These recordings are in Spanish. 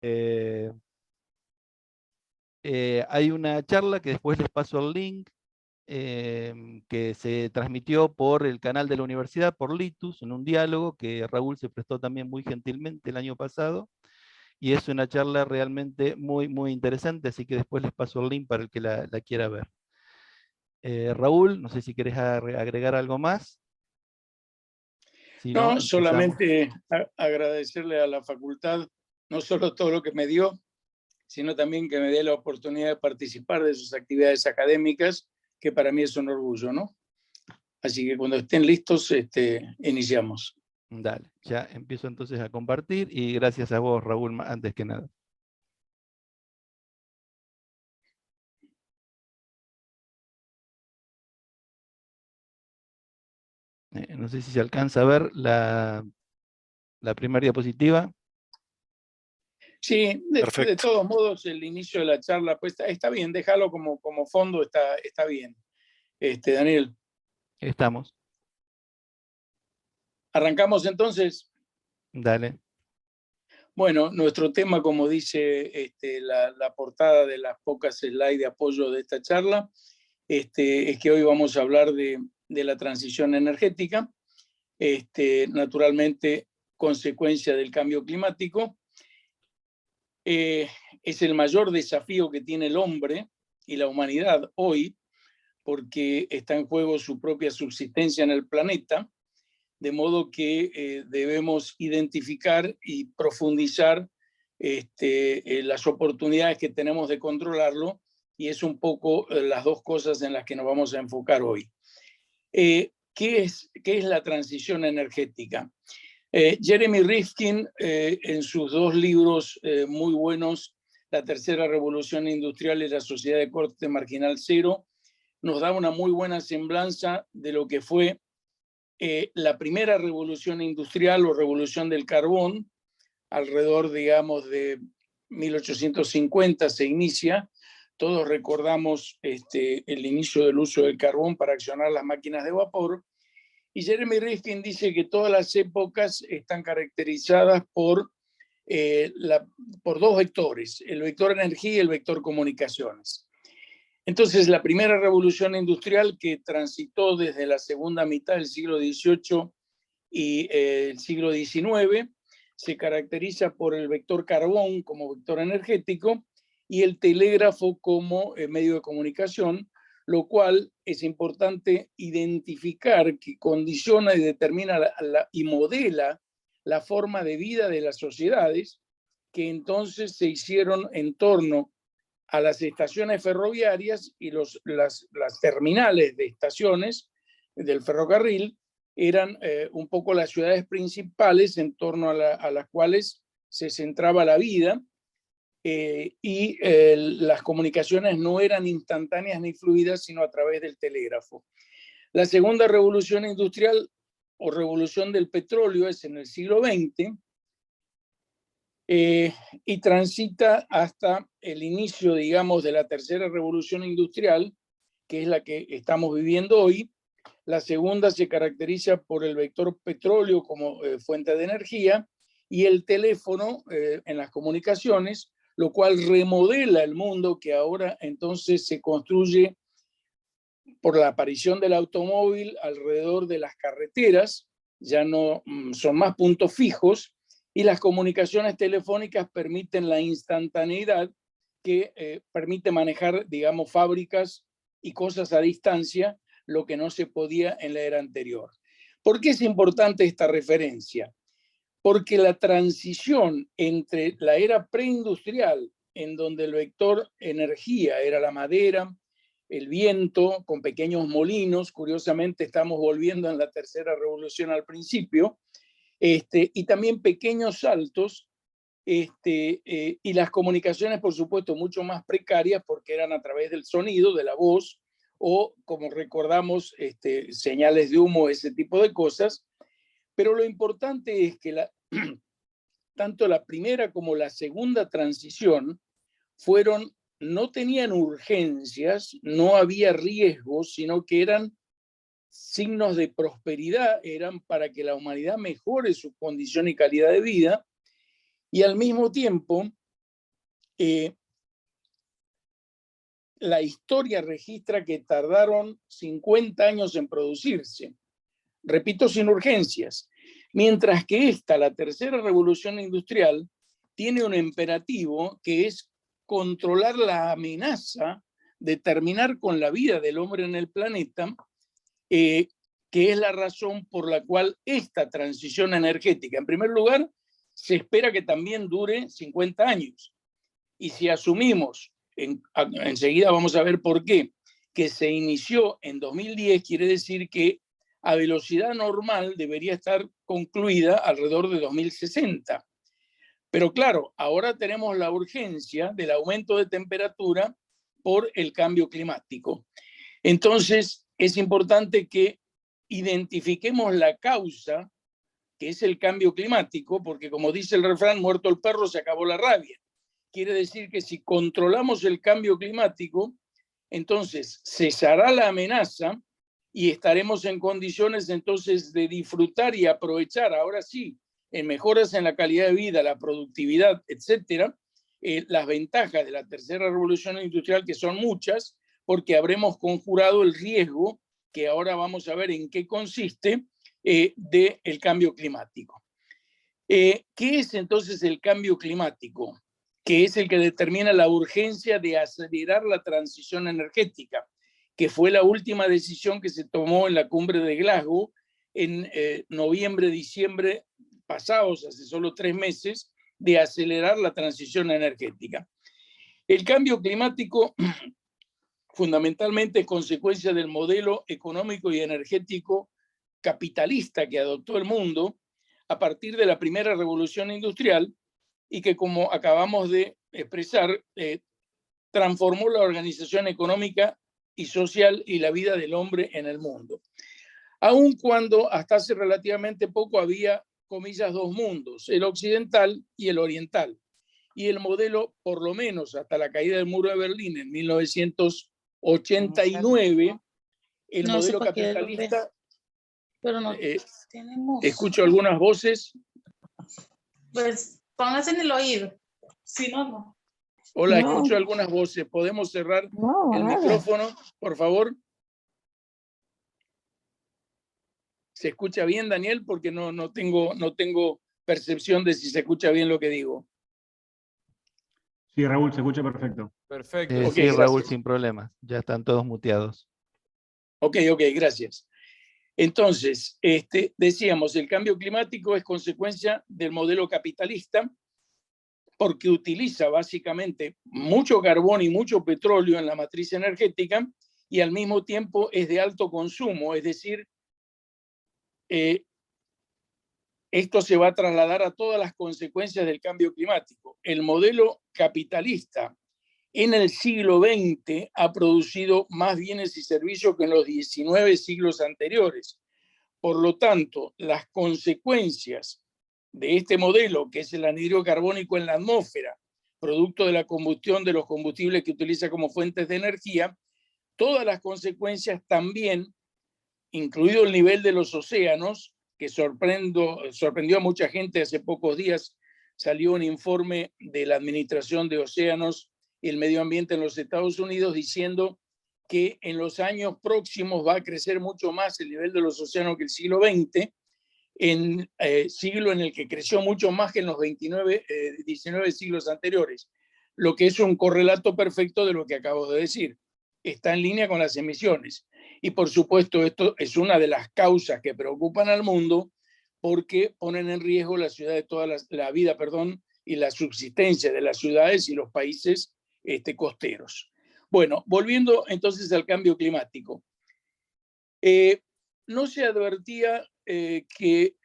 Eh, Hay una charla que después les paso el link, que se transmitió por el canal de la universidad, por Litus, en un diálogo que Raúl se prestó también muy gentilmente el año pasado, y es una charla realmente muy, muy interesante, así que después les paso el link para el que la quiera ver. Raúl, no sé si querés agregar algo más. Si no, No, empezamos. solamente agradecerle a la facultad no solo todo lo que me dio, sino también que me dé la oportunidad de participar de sus actividades académicas, que para mí es un orgullo, ¿no? Así que cuando estén listos, iniciamos. Dale, ya empiezo entonces a compartir y gracias a vos, Raúl, antes que nada. No sé si se alcanza a ver la primera diapositiva. Sí, de todos modos, el inicio de la charla pues, está bien, déjalo como fondo, está bien. Daniel. Estamos. ¿Arrancamos entonces? Dale. Bueno, nuestro tema, como dice la portada de las pocas slides de apoyo de esta charla, es que hoy vamos a hablar de la transición energética, naturalmente consecuencia del cambio climático. Es el mayor desafío que tiene el hombre y la humanidad hoy, porque está en juego su propia subsistencia en el planeta, de modo que debemos identificar y profundizar las oportunidades que tenemos de controlarlo, y es un poco las dos cosas en las que nos vamos a enfocar hoy. ¿Qué es la transición energética? Jeremy Rifkin, en sus dos libros muy buenos, La Tercera Revolución Industrial y la Sociedad de Corte Marginal Cero, nos da una muy buena semblanza de lo que fue la primera revolución industrial o revolución del carbón, alrededor, digamos, de 1850 se inicia. Todos recordamos el inicio del uso del carbón para accionar las máquinas de vapor. Y Jeremy Rifkin dice que todas las épocas están caracterizadas por dos vectores, el vector energía y el vector comunicaciones. Entonces, la primera revolución industrial, que transitó desde la segunda mitad del siglo XVIII y el siglo XIX, se caracteriza por el vector carbón como vector energético y el telégrafo como medio de comunicación, lo cual es importante identificar, que condiciona y determina y modela la forma de vida de las sociedades, que entonces se hicieron en torno a las estaciones ferroviarias, y las terminales de estaciones del ferrocarril eran un poco las ciudades principales en torno a las cuales se centraba la vida, y las comunicaciones no eran instantáneas ni fluidas, sino a través del telégrafo. La segunda revolución industrial o revolución del petróleo es en el siglo XX, y transita hasta el inicio, digamos, de la tercera revolución industrial, que es la que estamos viviendo hoy. La segunda se caracteriza por el vector petróleo como fuente de energía y el teléfono en las comunicaciones, lo cual remodela el mundo que ahora entonces se construye por la aparición del automóvil alrededor de las carreteras. Ya no son más puntos fijos, y las comunicaciones telefónicas permiten la instantaneidad que permite manejar, digamos, fábricas y cosas a distancia, lo que no se podía en la era anterior. ¿Por qué es importante esta referencia? Porque la transición entre la era preindustrial, en donde el vector energía era la madera, el viento, con pequeños molinos, curiosamente estamos volviendo en la tercera revolución al principio, y también pequeños saltos, y las comunicaciones, por supuesto, mucho más precarias, porque eran a través del sonido, de la voz, o, como recordamos, señales de humo, ese tipo de cosas. Pero lo importante es que tanto la primera como la segunda transición no tenían urgencias, no había riesgos, sino que eran signos de prosperidad, eran para que la humanidad mejore su condición y calidad de vida, y al mismo tiempo La historia registra que tardaron 50 años en producirse, repito, sin urgencias, mientras que la tercera revolución industrial, tiene un imperativo que es controlar la amenaza de terminar con la vida del hombre en el planeta, que es la razón por la cual esta transición energética, en primer lugar, se espera que también dure 50 años. Y si asumimos, enseguida vamos a ver por qué, que se inició en 2010, quiere decir que a velocidad normal debería estar concluida alrededor de 2060. Pero claro, ahora tenemos la urgencia del aumento de temperatura por el cambio climático. Entonces, es importante que identifiquemos la causa, que es el cambio climático, porque como dice el refrán, muerto el perro, se acabó la rabia. Quiere decir que si controlamos el cambio climático, entonces cesará la amenaza y estaremos en condiciones entonces de disfrutar y aprovechar, ahora sí, en mejoras en la calidad de vida, la productividad, etcétera, las ventajas de la tercera revolución industrial, que son muchas, porque habremos conjurado el riesgo, que ahora vamos a ver en qué consiste, del cambio climático. ¿Qué es entonces el cambio climático? Que es el que determina la urgencia de acelerar la transición energética, que fue la última decisión que se tomó en la cumbre de Glasgow en noviembre, diciembre pasados, hace solo 3 meses, de acelerar la transición energética. El cambio climático fundamentalmente es consecuencia del modelo económico y energético capitalista que adoptó el mundo a partir de la primera revolución industrial y que, como acabamos de expresar, transformó la organización económica y social y la vida del hombre en el mundo. Aun cuando hasta hace relativamente poco había, comillas, 2 mundos, el occidental y el oriental. Y el modelo, por lo menos hasta la caída del muro de Berlín en 1989, el modelo capitalista... Pero no tenemos. Escucho algunas voces. Pues póngase en el oído. Si no, no. Hola, No. escucho algunas voces. ¿Podemos cerrar el nada. micrófono, por favor? ¿Se escucha bien, Daniel? Porque no tengo percepción de si se escucha bien lo que digo. Sí, Raúl, se escucha perfecto. Perfecto. Ok, Sí, Raúl, gracias. sin problemas. Ya están todos muteados. Ok, gracias. Entonces, decíamos, el cambio climático es consecuencia del modelo capitalista porque utiliza básicamente mucho carbón y mucho petróleo en la matriz energética y al mismo tiempo es de alto consumo, es decir, esto se va a trasladar a todas las consecuencias del cambio climático. El modelo capitalista en el siglo XX ha producido más bienes y servicios que en los 19 siglos anteriores. Por lo tanto, las consecuencias de este modelo, que es el anhídrido carbónico en la atmósfera, producto de la combustión de los combustibles que utiliza como fuentes de energía, todas las consecuencias también, incluido el nivel de los océanos, que sorprendió a mucha gente hace pocos días, salió un informe de la Administración de Océanos y el Medio Ambiente en los Estados Unidos diciendo que en los años próximos va a crecer mucho más el nivel de los océanos que el siglo XX, siglo en el que creció mucho más que en los 19 siglos anteriores, lo que es un correlato perfecto de lo que acabo de decir. Está en línea con las emisiones. Y por supuesto, esto es una de las causas que preocupan al mundo porque ponen en riesgo la vida y la subsistencia de las ciudades y los países costeros. Bueno, volviendo entonces al cambio climático. No se advertía que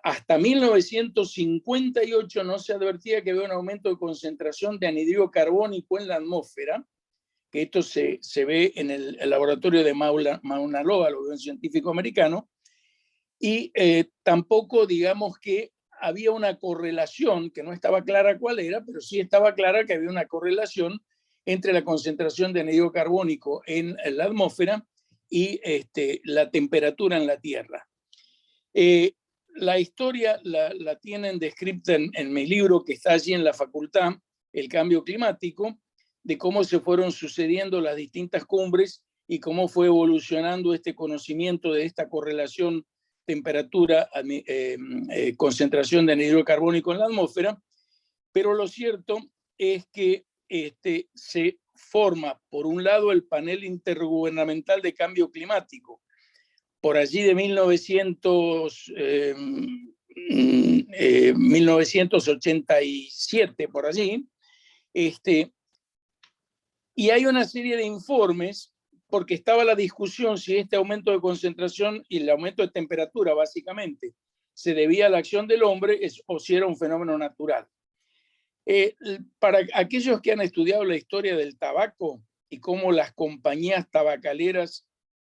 hasta 1958 no se advertía que había un aumento de concentración de anhídrido carbónico en la atmósfera, que esto se ve en el laboratorio de Mauna Loa, lo un científico americano, y tampoco digamos que había una correlación, que no estaba clara cuál era, pero sí estaba clara que había una correlación entre la concentración de anhídrido carbónico en la atmósfera y la temperatura en la Tierra. La historia la tienen descrita en mi libro que está allí en la facultad, el cambio climático, de cómo se fueron sucediendo las distintas cumbres y cómo fue evolucionando este conocimiento de esta correlación temperatura, concentración de anhídrido carbónico en la atmósfera. Pero lo cierto es que se forma, por un lado, el panel intergubernamental de cambio climático, por allí de 1987, por allí, y hay una serie de informes, porque estaba la discusión si este aumento de concentración y el aumento de temperatura, básicamente, se debía a la acción del hombre o si era un fenómeno natural. Para aquellos que han estudiado la historia del tabaco y cómo las compañías tabacaleras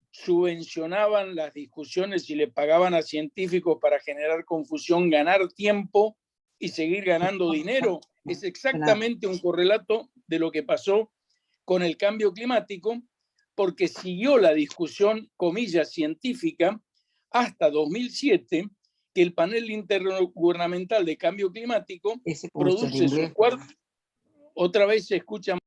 subvencionaban las discusiones y le pagaban a científicos para generar confusión, ganar tiempo y seguir ganando dinero, es exactamente un correlato de lo que pasó con el cambio climático, porque siguió la discusión, comillas, científica, hasta 2007, que el panel intergubernamental de cambio climático produce su cuarto. Otra vez se escucha.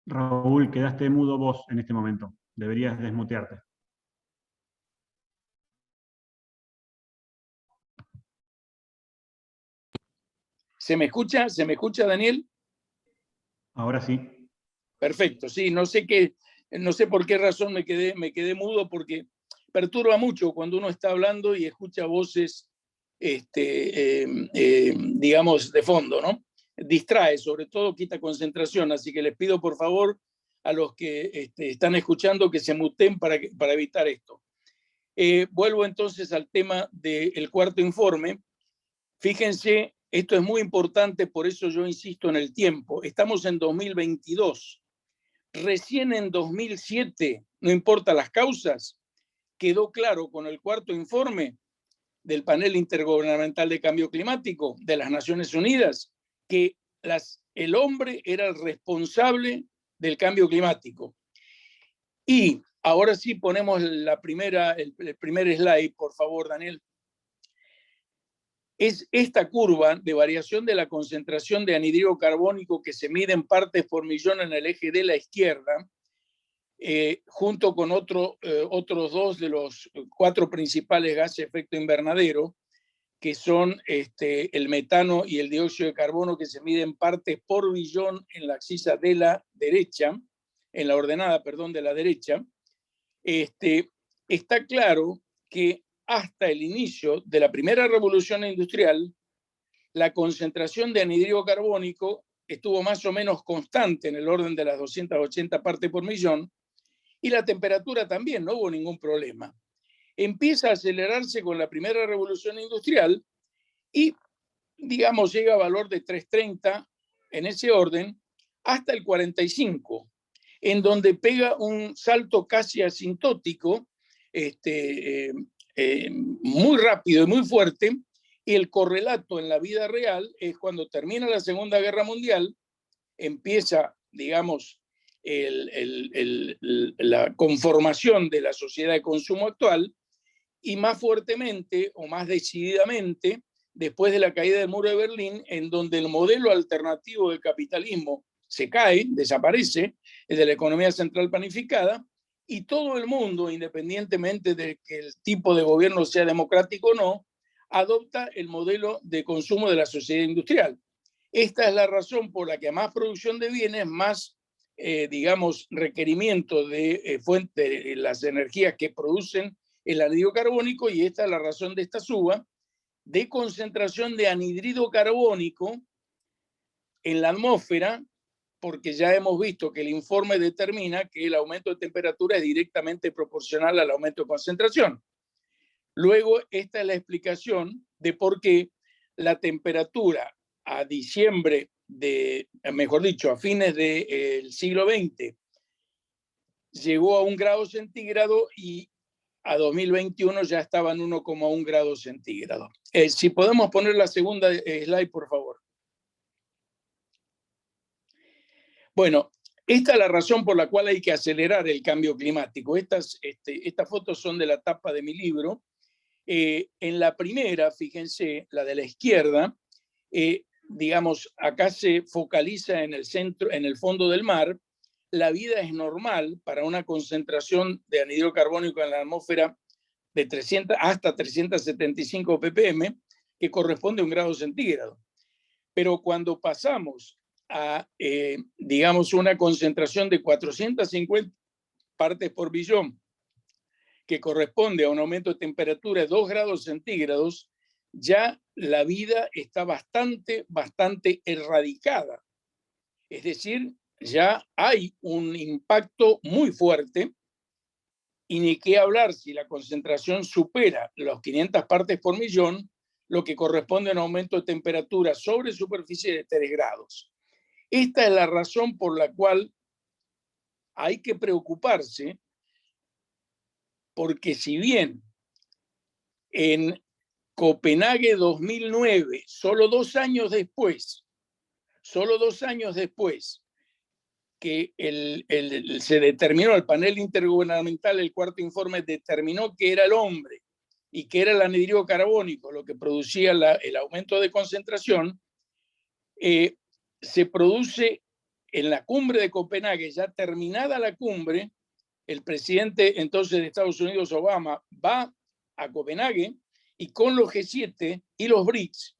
Raúl, quedaste mudo vos en este momento. Deberías desmutearte. ¿Se me escucha? ¿Se me escucha, Daniel? Ahora sí. Perfecto, sí, no sé por qué razón me quedé mudo, porque perturba mucho cuando uno está hablando y escucha voces, digamos, de fondo, ¿no? Distrae, sobre todo quita concentración, así que les pido por favor a los que están escuchando que se muten para evitar esto. Vuelvo entonces al tema del cuarto informe. Fíjense, esto es muy importante, por eso yo insisto en el tiempo. Estamos en 2022. Recién en 2007, no importa las causas, quedó claro con el cuarto informe del Panel Intergubernamental de Cambio Climático de las Naciones Unidas que el hombre era el responsable del cambio climático. Y ahora sí ponemos el primer slide, por favor, Daniel. Es esta curva de variación de la concentración de anhídrido carbónico que se mide en partes por millón en el eje de la izquierda, junto con otros dos de los 4 principales gases de efecto invernadero, que son el metano y el dióxido de carbono, que se miden en partes por billón en la axis de la derecha, en la ordenada, perdón, de la derecha. Está claro que hasta el inicio de la primera revolución industrial, la concentración de anhídrido carbónico estuvo más o menos constante en el orden de las 280 partes por millón, y la temperatura también, no hubo ningún problema. Empieza a acelerarse con la primera revolución industrial y, digamos, llega a valor de 330 en ese orden hasta el 45, en donde pega un salto casi asintótico, muy rápido y muy fuerte, y el correlato en la vida real es cuando termina la Segunda Guerra Mundial, empieza, digamos, la conformación de la sociedad de consumo actual, y más fuertemente o más decididamente después de la caída del muro de Berlín, en donde el modelo alternativo del capitalismo se cae, desaparece, el de la economía central planificada, y todo el mundo, independientemente de que el tipo de gobierno sea democrático o no, adopta el modelo de consumo de la sociedad industrial. Esta es la razón por la que a más producción de bienes, más, digamos, requerimiento de las energías que producen el anhídrido carbónico, y esta es la razón de esta suba de concentración de anhídrido carbónico en la atmósfera, porque ya hemos visto que el informe determina que el aumento de temperatura es directamente proporcional al aumento de concentración. Luego, esta es la explicación de por qué la temperatura a diciembre mejor dicho, a fines del siglo XX, llegó a 1 grado centígrado y a 2021 ya estaba en 1,1 grados centígrados. Si podemos poner la segunda slide, por favor. Bueno, Esta es la razón por la cual hay que acelerar el cambio climático. Estas fotos son de la tapa de mi libro. En la primera, fíjense, la de la izquierda, digamos, acá se focaliza en el centro, en el fondo del mar. La vida es normal para una concentración de anhídrido carbónico en la atmósfera de 300 hasta 375 ppm, que corresponde a 1 grado centígrado. Pero cuando pasamos a, digamos, una concentración de 450 partes por billón, que corresponde a un aumento de temperatura de 2 grados centígrados, ya la vida está bastante erradicada. Es decir, ya hay un impacto muy fuerte, y ni qué hablar si la concentración supera los 500 partes por millón, lo que corresponde a un aumento de temperatura sobre superficie de 3 grados. Esta es la razón por la cual hay que preocuparse, porque si bien en Copenhague 2009, solo 2 años después que se determinó, el panel intergubernamental, el cuarto informe, determinó que era el hombre y que era el anhídrido carbónico lo que producía el aumento de concentración, se produce en la cumbre de Copenhague, ya terminada la cumbre, el presidente entonces de Estados Unidos, Obama, va a Copenhague y con los G7 y los BRICS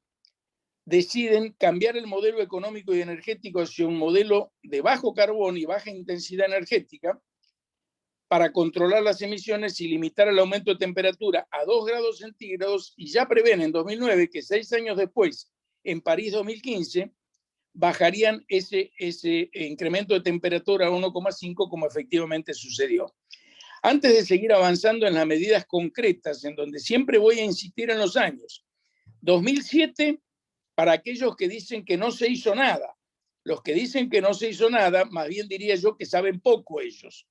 deciden cambiar el modelo económico y energético hacia un modelo de bajo carbono y baja intensidad energética para controlar las emisiones y limitar el aumento de temperatura a 2 grados centígrados, y ya prevén en 2009 que 6 años después, en París 2015, bajarían ese incremento de temperatura a 1,5 como efectivamente sucedió. Antes de seguir avanzando en las medidas concretas, en donde siempre voy a insistir en los años, 2007, para aquellos que dicen que no se hizo nada. Los que dicen que no se hizo nada, más bien diría yo que saben poco ellos.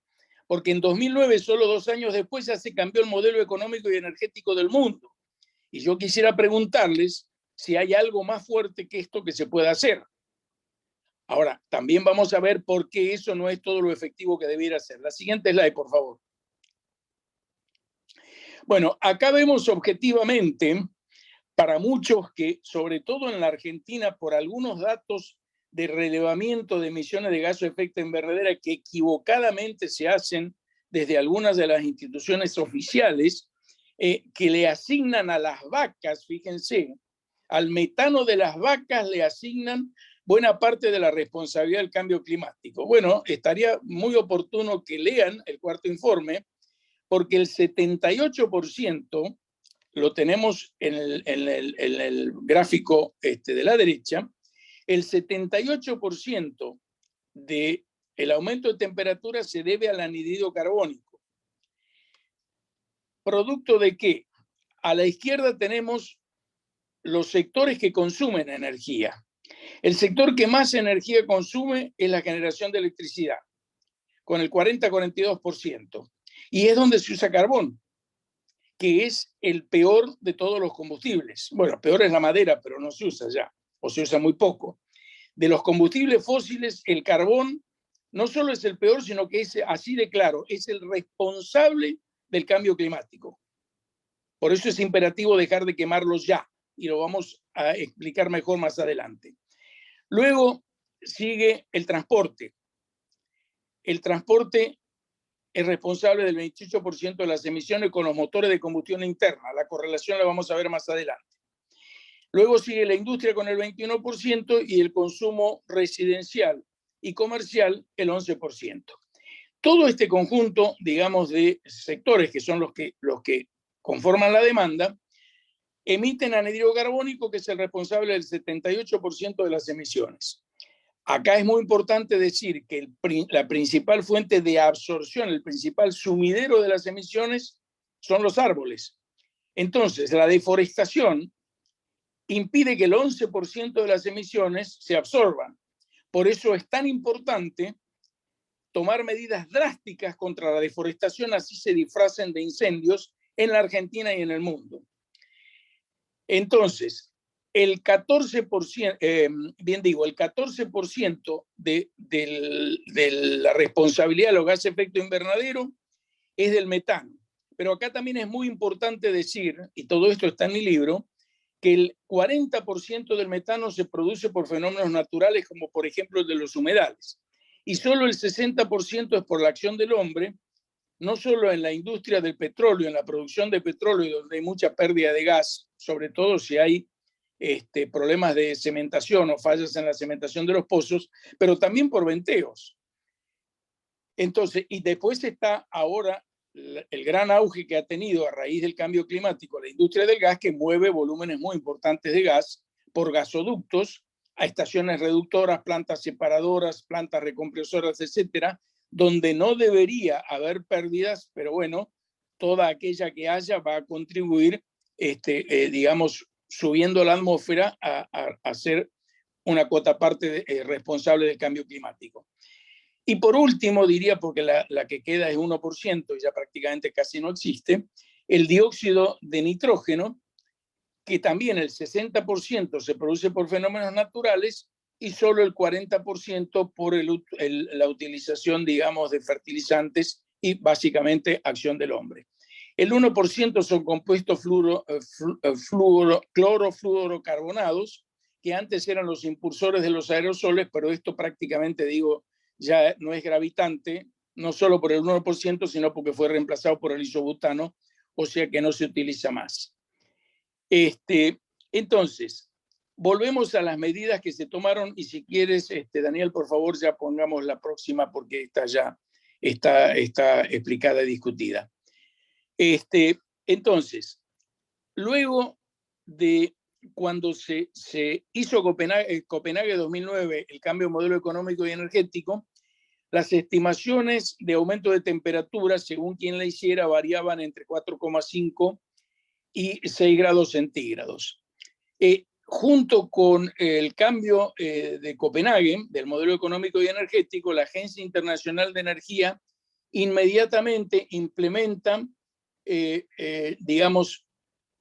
Porque en 2009, solo 2 años después, ya se cambió el modelo económico y energético del mundo. Y yo quisiera preguntarles si hay algo más fuerte que esto que se pueda hacer. Ahora, también vamos a ver por qué eso no es todo lo efectivo que debiera ser. La siguiente slide, por favor. Bueno, acá vemos objetivamente, para muchos que, sobre todo en la Argentina, por algunos datos de relevamiento de emisiones de gases de efecto invernadero que equivocadamente se hacen desde algunas de las instituciones oficiales, que le asignan a las vacas, fíjense, al metano de las vacas le asignan buena parte de la responsabilidad del cambio climático. Bueno, estaría muy oportuno que lean el cuarto informe, porque el 78%, lo tenemos en el gráfico de la derecha, el 78% del aumento de temperatura se debe al anhídrido carbónico. ¿Producto de qué? A la izquierda tenemos los sectores que consumen energía. El sector que más energía consume es la generación de electricidad, con el 40-42%. Y es donde se usa carbón, que es el peor de todos los combustibles. Bueno, peor es la madera, pero no se usa ya, o se usa muy poco. De los combustibles fósiles, el carbón no solo es el peor, sino que es, así de claro, es el responsable del cambio climático. Por eso es imperativo dejar de quemarlos ya, y lo vamos a explicar mejor más adelante. Luego sigue el transporte. El transporte es responsable del 28% de las emisiones con los motores de combustión interna. La correlación la vamos a ver más adelante. Luego sigue la industria con el 21% y el consumo residencial y comercial el 11%. Todo este conjunto, digamos, de sectores que son los que conforman la demanda, emiten anhídrido carbónico, que es el responsable del 78% de las emisiones. Acá es muy importante decir que la principal fuente de absorción, el principal sumidero de las emisiones son los árboles. Entonces, la deforestación impide que el 11% de las emisiones se absorban. Por eso es tan importante tomar medidas drásticas contra la deforestación, así se disfracen de incendios en la Argentina y en el mundo. Entonces, el 14%, el 14% de la responsabilidad de los gases de efecto invernadero es del metano. Pero acá también es muy importante decir, y todo esto está en mi libro, que el 40% del metano se produce por fenómenos naturales, como por ejemplo el de los humedales, y solo el 60% es por la acción del hombre, no solo en la industria del petróleo, en la producción de petróleo, donde hay mucha pérdida de gas, sobre todo si hay problemas de cementación o fallas en la cementación de los pozos, pero también por venteos. Entonces, y después está ahora el gran auge que ha tenido a raíz del cambio climático la industria del gas, que mueve volúmenes muy importantes de gas por gasoductos a estaciones reductoras, plantas separadoras, plantas recompresoras, etcétera, donde no debería haber pérdidas, pero bueno, toda aquella que haya va a contribuir, digamos, subiendo la atmósfera a ser una cuota parte responsable del cambio climático. Y por último, diría, porque la que queda es 1% y ya prácticamente casi no existe, el dióxido de nitrógeno, que también el 60% se produce por fenómenos naturales y solo el 40% por la utilización, digamos, de fertilizantes y básicamente acción del hombre. El 1% son compuestos clorofluorocarbonados, que antes eran los impulsores de los aerosoles, pero esto prácticamente, digo, ya no es gravitante, no solo por el 1%, sino porque fue reemplazado por el isobutano, o sea que no se utiliza más. Entonces, volvemos a las medidas que se tomaron, y si quieres, Daniel, por favor, ya pongamos la próxima, porque esta ya está explicada y discutida. Entonces, luego de cuando se hizo Copenhague 2009, el cambio de modelo económico y energético, las estimaciones de aumento de temperatura, según quien la hiciera, variaban entre 4,5 y 6 grados centígrados. Junto con el cambio de Copenhague, del modelo económico y energético, la Agencia Internacional de Energía inmediatamente implementa, digamos,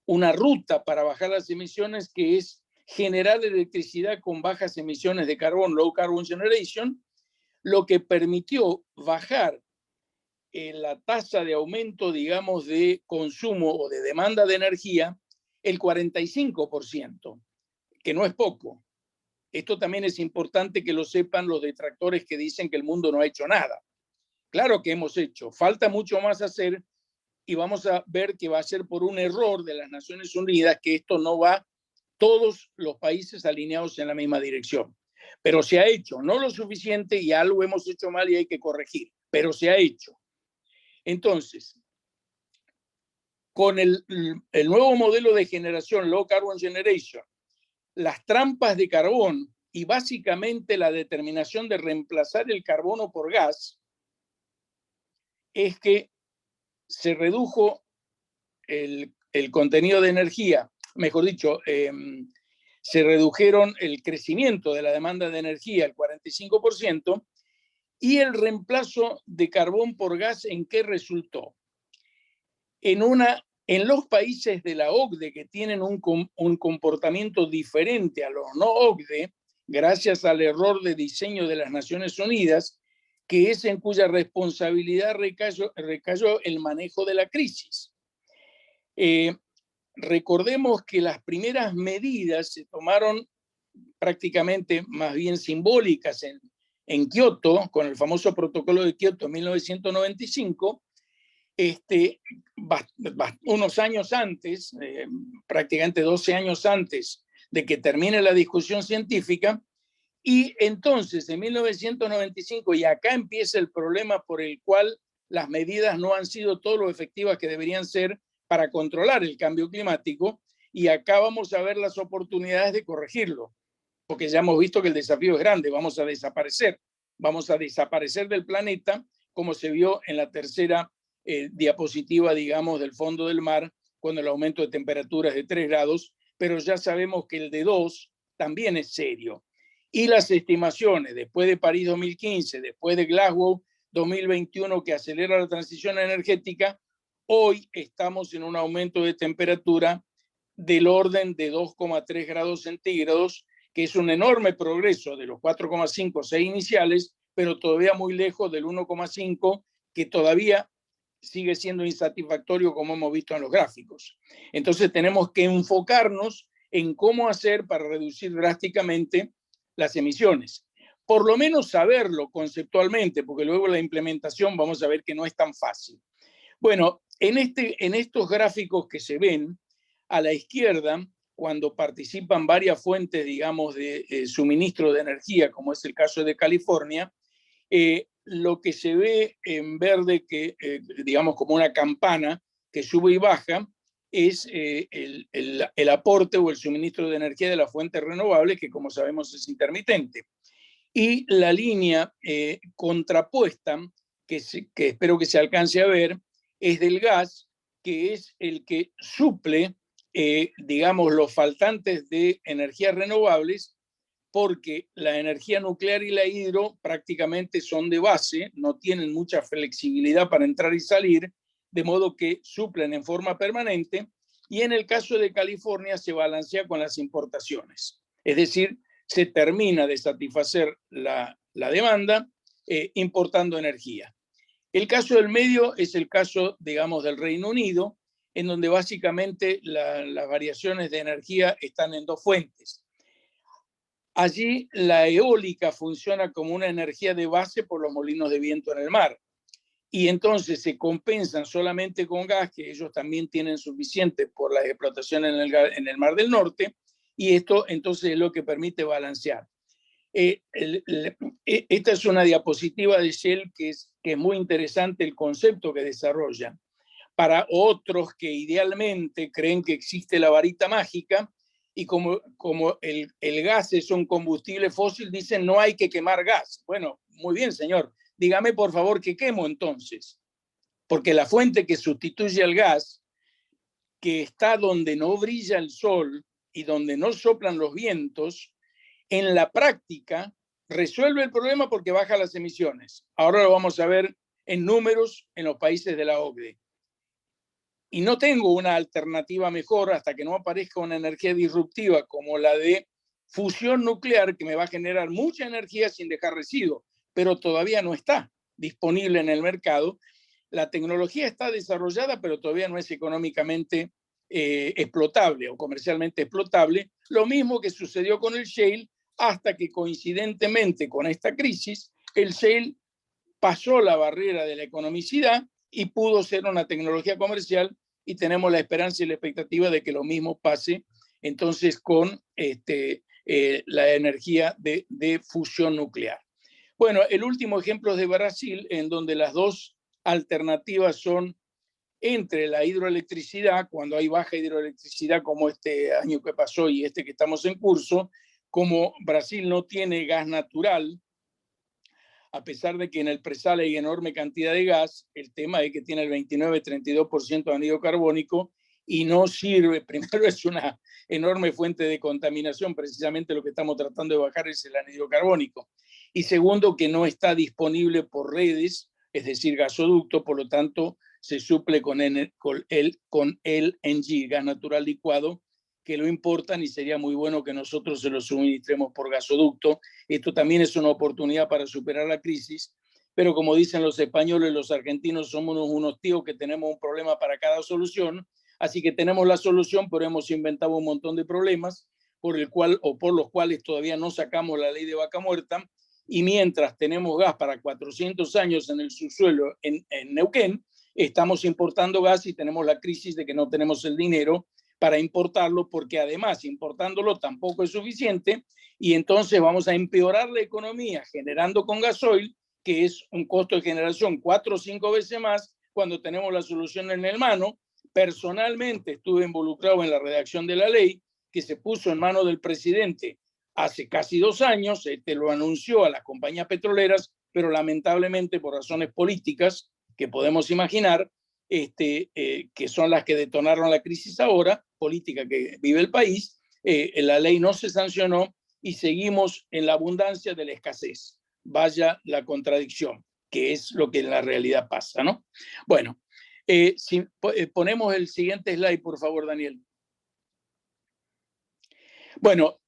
una ruta para bajar las emisiones, que es generar electricidad con bajas emisiones de carbón, low carbon generation, lo que permitió bajar la tasa de aumento, digamos, de consumo o de demanda de energía el 45%, que no es poco. Esto también es importante que lo sepan los detractores que dicen que el mundo no ha hecho nada. Claro que hemos hecho, falta mucho más hacer, y vamos a ver que va a ser por un error de las Naciones Unidas que esto no va todos los países alineados en la misma dirección. Pero se ha hecho, no lo suficiente, y algo hemos hecho mal y hay que corregir, pero se ha hecho. Entonces, con el nuevo modelo de generación, Low Carbon Generation, las trampas de carbón y básicamente la determinación de reemplazar el carbono por gas, es que se redujo el contenido de energía, mejor dicho, se redujeron el crecimiento de la demanda de energía al 45%, y el reemplazo de carbón por gas, ¿en qué resultó? En los países de la OCDE, que tienen un comportamiento diferente a los no OCDE, gracias al error de diseño de las Naciones Unidas, que es en cuya responsabilidad recayó el manejo de la crisis. Recordemos que las primeras medidas se tomaron prácticamente más bien simbólicas en Kioto, con el famoso protocolo de Kioto en 1995, unos años antes, prácticamente 12 años antes de que termine la discusión científica. Y entonces, en 1995, y acá empieza el problema por el cual las medidas no han sido todo lo efectivas que deberían ser para controlar el cambio climático, y acá vamos a ver las oportunidades de corregirlo, porque ya hemos visto que el desafío es grande. Vamos a desaparecer del planeta, como se vio en la tercera diapositiva, digamos, del fondo del mar, cuando el aumento de temperatura es de 3 grados, pero ya sabemos que el de 2 también es serio. Y las estimaciones, después de París 2015, después de Glasgow 2021, que acelera la transición energética, hoy estamos en un aumento de temperatura del orden de 2,3 grados centígrados, que es un enorme progreso de los 4,5 o 6 iniciales, pero todavía muy lejos del 1,5, que todavía sigue siendo insatisfactorio, como hemos visto en los gráficos. Entonces tenemos que enfocarnos en cómo hacer para reducir drásticamente las emisiones. Por lo menos saberlo conceptualmente, porque luego la implementación vamos a ver que no es tan fácil. Bueno, en estos gráficos que se ven a la izquierda, cuando participan varias fuentes, digamos, de suministro de energía, como es el caso de California, lo que se ve en verde, que digamos como una campana que sube y baja, es el aporte o el suministro de energía de las fuentes renovables, que como sabemos es intermitente. Y la línea contrapuesta, que espero que se alcance a ver, es del gas, que es el que suple, digamos, los faltantes de energías renovables, porque la energía nuclear y la hidro prácticamente son de base, no tienen mucha flexibilidad para entrar y salir, de modo que suplen en forma permanente, y en el caso de California se balancea con las importaciones. Es decir, se termina de satisfacer la demanda importando energía. El caso del medio es el caso, digamos, del Reino Unido, en donde básicamente las variaciones de energía están en dos fuentes. Allí la eólica funciona como una energía de base por los molinos de viento en el mar. Y entonces se compensan solamente con gas, que ellos también tienen suficiente por la explotación en el Mar del Norte, y esto entonces es lo que permite balancear. Esta es una diapositiva de Shell que es muy interesante el concepto que desarrolla. Para otros que idealmente creen que existe la varita mágica, y como el gas es un combustible fósil, dicen no hay que quemar gas. Bueno, muy bien, señor. Dígame, por favor, ¿qué quemo entonces? Porque la fuente que sustituye al gas, que está donde no brilla el sol y donde no soplan los vientos, en la práctica resuelve el problema porque baja las emisiones. Ahora lo vamos a ver en números en los países de la OCDE. Y no tengo una alternativa mejor hasta que no aparezca una energía disruptiva como la de fusión nuclear, que me va a generar mucha energía sin dejar residuos, pero todavía no está disponible en el mercado. La tecnología está desarrollada, pero todavía no es económicamente explotable o comercialmente explotable. Lo mismo que sucedió con el shale, hasta que coincidentemente con esta crisis, el shale pasó la barrera de la economicidad y pudo ser una tecnología comercial, y tenemos la esperanza y la expectativa de que lo mismo pase entonces con la energía de fusión nuclear. Bueno, el último ejemplo es de Brasil, en donde las dos alternativas son entre la hidroelectricidad, cuando hay baja hidroelectricidad como este año que pasó y este que estamos en curso. Como Brasil no tiene gas natural, a pesar de que en el presal hay enorme cantidad de gas, el tema es que tiene el 29-32% de anhídrido carbónico y no sirve. Primero, es una enorme fuente de contaminación, precisamente lo que estamos tratando de bajar es el anhídrido carbónico. Y segundo, que no está disponible por redes, es decir, gasoducto, por lo tanto se suple con el LNG, gas natural licuado, que lo importan, y sería muy bueno que nosotros se lo suministremos por gasoducto. Esto también es una oportunidad para superar la crisis, pero como dicen los españoles, los argentinos somos unos tíos que tenemos un problema para cada solución, así que tenemos la solución, pero hemos inventado un montón de problemas por los cuales todavía no sacamos la ley de vaca muerta, y mientras tenemos gas para 400 años en el subsuelo en Neuquén, estamos importando gas y tenemos la crisis de que no tenemos el dinero para importarlo, porque además importándolo tampoco es suficiente, y entonces vamos a empeorar la economía generando con gasoil, que es un costo de generación 4 o 5 veces más, cuando tenemos la solución en el mano. Personalmente estuve involucrado en la redacción de la ley, que se puso en manos del presidente hace casi 2 años. Lo anunció a las compañías petroleras, pero lamentablemente por razones políticas que podemos imaginar, que son las que detonaron la crisis ahora, política que vive el país, la ley no se sancionó y seguimos en la abundancia de la escasez. Vaya la contradicción, que es lo que en la realidad pasa, ¿no? Bueno, si ponemos el siguiente slide, por favor, Daniel. Bueno,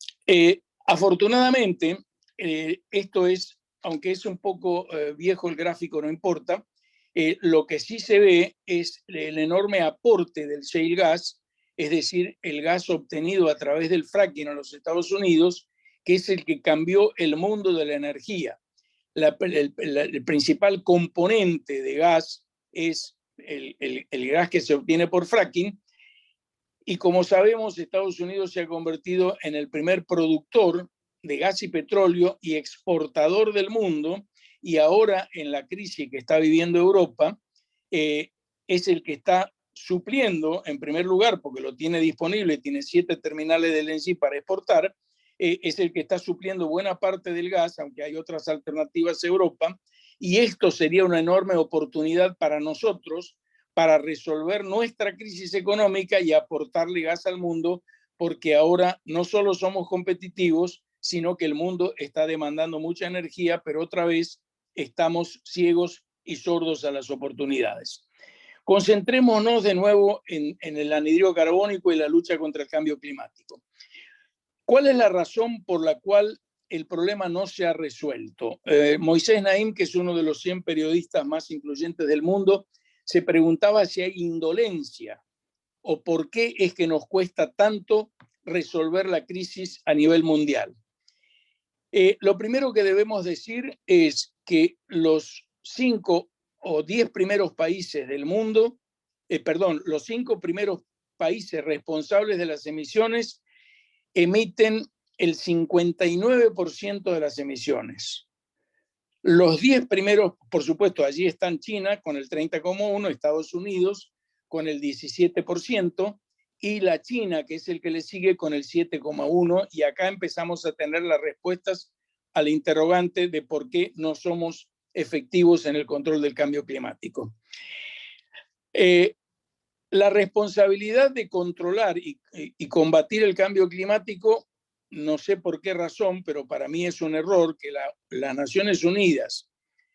afortunadamente, esto es, aunque es un poco viejo el gráfico, no importa, lo que sí se ve es el enorme aporte del shale gas, es decir, el gas obtenido a través del fracking en los Estados Unidos, que es el que cambió el mundo de la energía. El principal componente de gas es el gas que se obtiene por fracking, y como sabemos, Estados Unidos se ha convertido en el primer productor de gas y petróleo y exportador del mundo, y ahora en la crisis que está viviendo Europa, es el que está supliendo, en primer lugar, porque lo tiene disponible, tiene 7 terminales de LNG para exportar, es el que está supliendo buena parte del gas, aunque hay otras alternativas en Europa, y esto sería una enorme oportunidad para nosotros para resolver nuestra crisis económica y aportarle gas al mundo, porque ahora no solo somos competitivos, sino que el mundo está demandando mucha energía, pero otra vez estamos ciegos y sordos a las oportunidades. Concentrémonos de nuevo en el anhidro carbónico y la lucha contra el cambio climático. ¿Cuál es la razón por la cual el problema no se ha resuelto? Moisés Naim, que es uno de los 100 periodistas más influyentes del mundo, se preguntaba si hay indolencia o por qué es que nos cuesta tanto resolver la crisis a nivel mundial. Lo primero que debemos decir es que los 5 o 10 primeros países del mundo, los 5 primeros países responsables de las emisiones emiten el 59% de las emisiones. Los 10 primeros, por supuesto, allí están China con el 30,1%, Estados Unidos con el 17%, y la China, que es el que le sigue, con el 7,1%, y acá empezamos a tener las respuestas al interrogante de por qué no somos efectivos en el control del cambio climático. La responsabilidad de controlar y combatir el cambio climático, no sé por qué razón, pero para mí es un error que las Naciones Unidas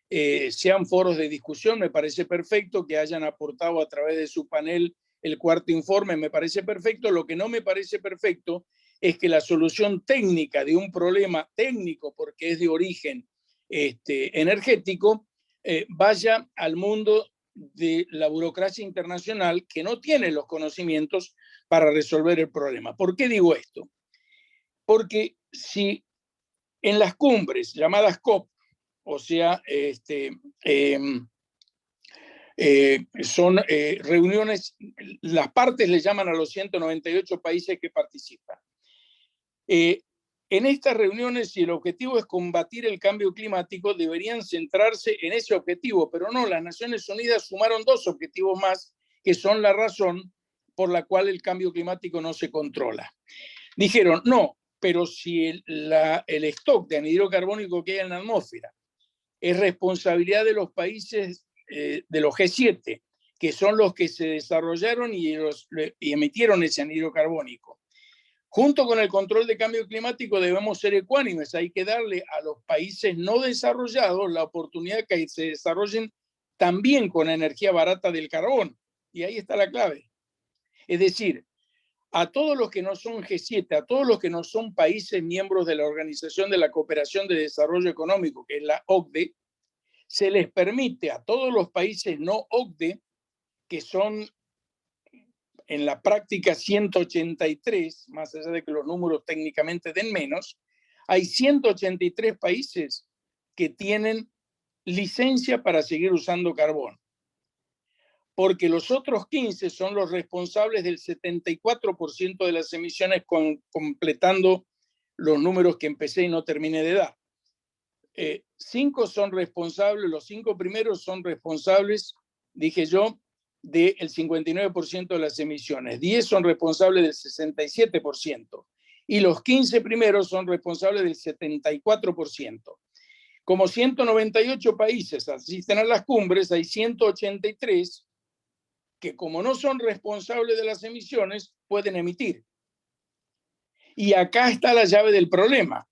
sean foros de discusión. Me parece perfecto que hayan aportado a través de su panel el 4º informe, me parece perfecto. Lo que no me parece perfecto es que la solución técnica de un problema técnico, porque es de origen energético, vaya al mundo de la burocracia internacional, que no tiene los conocimientos para resolver el problema. ¿Por qué digo esto? Porque si en las cumbres llamadas COP, o sea, son reuniones, las partes le llaman a los 198 países que participan. En estas reuniones, si el objetivo es combatir el cambio climático, deberían centrarse en ese objetivo, pero no, las Naciones Unidas sumaron 2 objetivos más, que son la razón por la cual el cambio climático no se controla. Dijeron, no, pero si el stock de anhidro carbónico que hay en la atmósfera es responsabilidad de los países de los G7, que son los que se desarrollaron y emitieron ese anhidro carbónico. Junto con el control de cambio climático debemos ser ecuánimes. Hay que darle a los países no desarrollados la oportunidad de que se desarrollen también con energía barata del carbón. Y ahí está la clave. Es decir, a todos los que no son G7, a todos los que no son países miembros de la Organización de la Cooperación de Desarrollo Económico, que es la OCDE, se les permite a todos los países no OCDE, que son en la práctica 183, más allá de que los números técnicamente den menos, hay 183 países que tienen licencia para seguir usando carbón, porque los otros 15 son los responsables del 74% de las emisiones, completando los números que empecé y no terminé de dar. 5 son responsables, los 5 primeros son responsables, dije yo, del 59% de las emisiones. 10 son responsables del 67%. Y los 15 primeros son responsables del 74%. Como 198 países asisten a las cumbres, hay 183 que, como no son responsables de las emisiones, pueden emitir. Y acá está la llave del problema.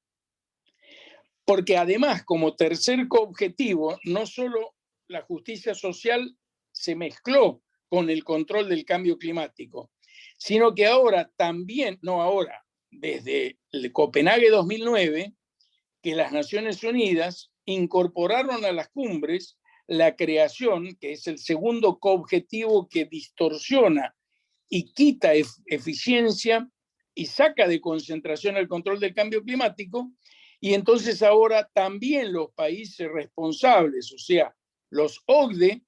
Porque además, como tercer objetivo, no solo la justicia social se mezcló con el control del cambio climático, sino que ahora también, no ahora, desde el Copenhague 2009 que las Naciones Unidas incorporaron a las cumbres la creación, que es el segundo coobjetivo que distorsiona y quita eficiencia y saca de concentración el control del cambio climático, y entonces ahora también los países responsables, o sea, los OCDE,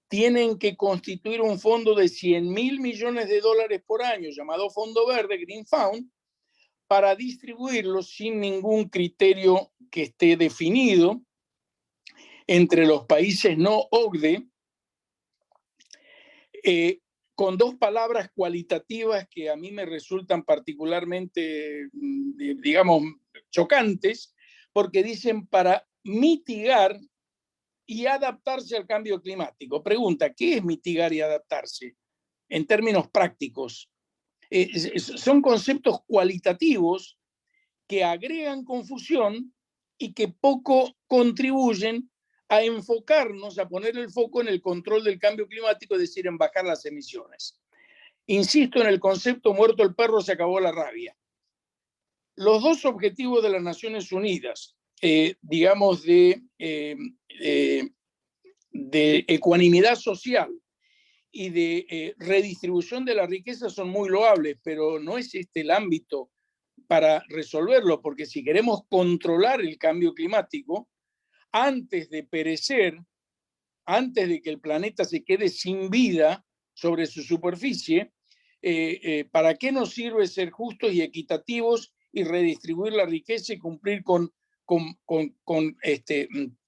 tienen que constituir un fondo de 100.000 millones de dólares por año, llamado Fondo Verde, Green Fund, para distribuirlo sin ningún criterio que esté definido entre los países no OCDE, con dos palabras cualitativas que a mí me resultan particularmente, digamos, chocantes, porque dicen para mitigar y adaptarse al cambio climático. Pregunta, ¿qué es mitigar y adaptarse en términos prácticos? Son conceptos cualitativos que agregan confusión y que poco contribuyen a enfocarnos, a poner el foco en el control del cambio climático, es decir, en bajar las emisiones. Insisto en el concepto muerto el perro, se acabó la rabia. Los dos objetivos de las Naciones Unidas, digamos, de ecuanimidad social y de redistribución de la riqueza son muy loables, pero no es este el ámbito para resolverlo, porque si queremos controlar el cambio climático, antes de perecer, antes de que el planeta se quede sin vida sobre su superficie, ¿para qué nos sirve ser justos y equitativos y redistribuir la riqueza y cumplir con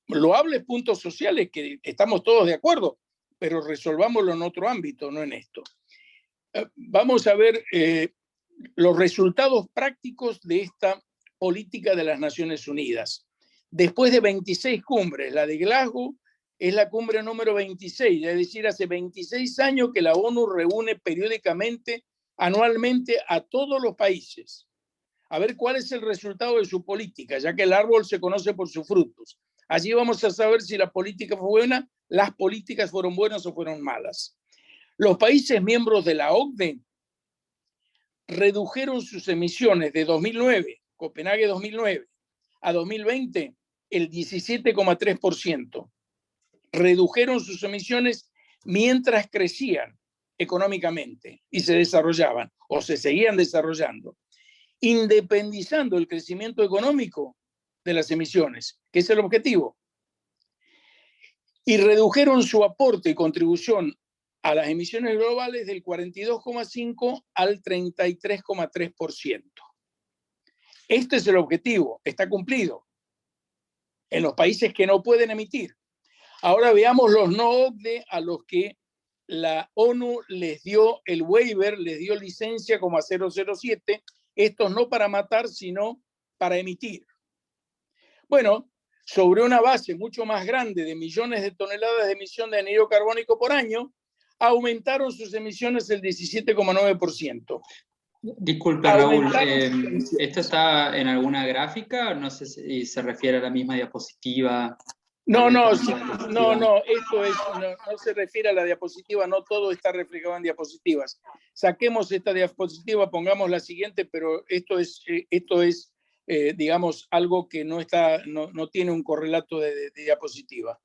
loables puntos sociales que estamos todos de acuerdo, pero resolvámoslo en otro ámbito, no en esto? Vamos a ver los resultados prácticos de esta política de las Naciones Unidas. Después de 26 cumbres, la de Glasgow es la cumbre número 26, es decir, hace 26 años que la ONU reúne periódicamente, anualmente, a todos los países, a ver cuál es el resultado de su política, ya que el árbol se conoce por sus frutos. Allí vamos a saber si la política fue buena, las políticas fueron buenas o fueron malas. Los países miembros de la OCDE redujeron sus emisiones de 2009, Copenhague 2009, a 2020 el 17,3%. Redujeron sus emisiones mientras crecían económicamente y se desarrollaban o se seguían desarrollando, independizando el crecimiento económico de las emisiones, que es el objetivo. Y redujeron su aporte y contribución a las emisiones globales del 42,5 al 33,3%. Este es el objetivo, está cumplido en los países que no pueden emitir. Ahora veamos los no OCDE a los que la ONU les dio el waiver, les dio licencia como a 007, estos no para matar, sino para emitir. Bueno, sobre una base mucho más grande de millones de toneladas de emisión de anhídrido carbónico por año, aumentaron sus emisiones el 17,9%. Disculpe, Raúl, ¿esto está en alguna gráfica? No sé si se refiere a la misma diapositiva. No, esto es, no se refiere a la diapositiva, no todo está reflejado en diapositivas. Saquemos esta diapositiva, pongamos la siguiente, pero esto es digamos, algo que no tiene un correlato de diapositiva.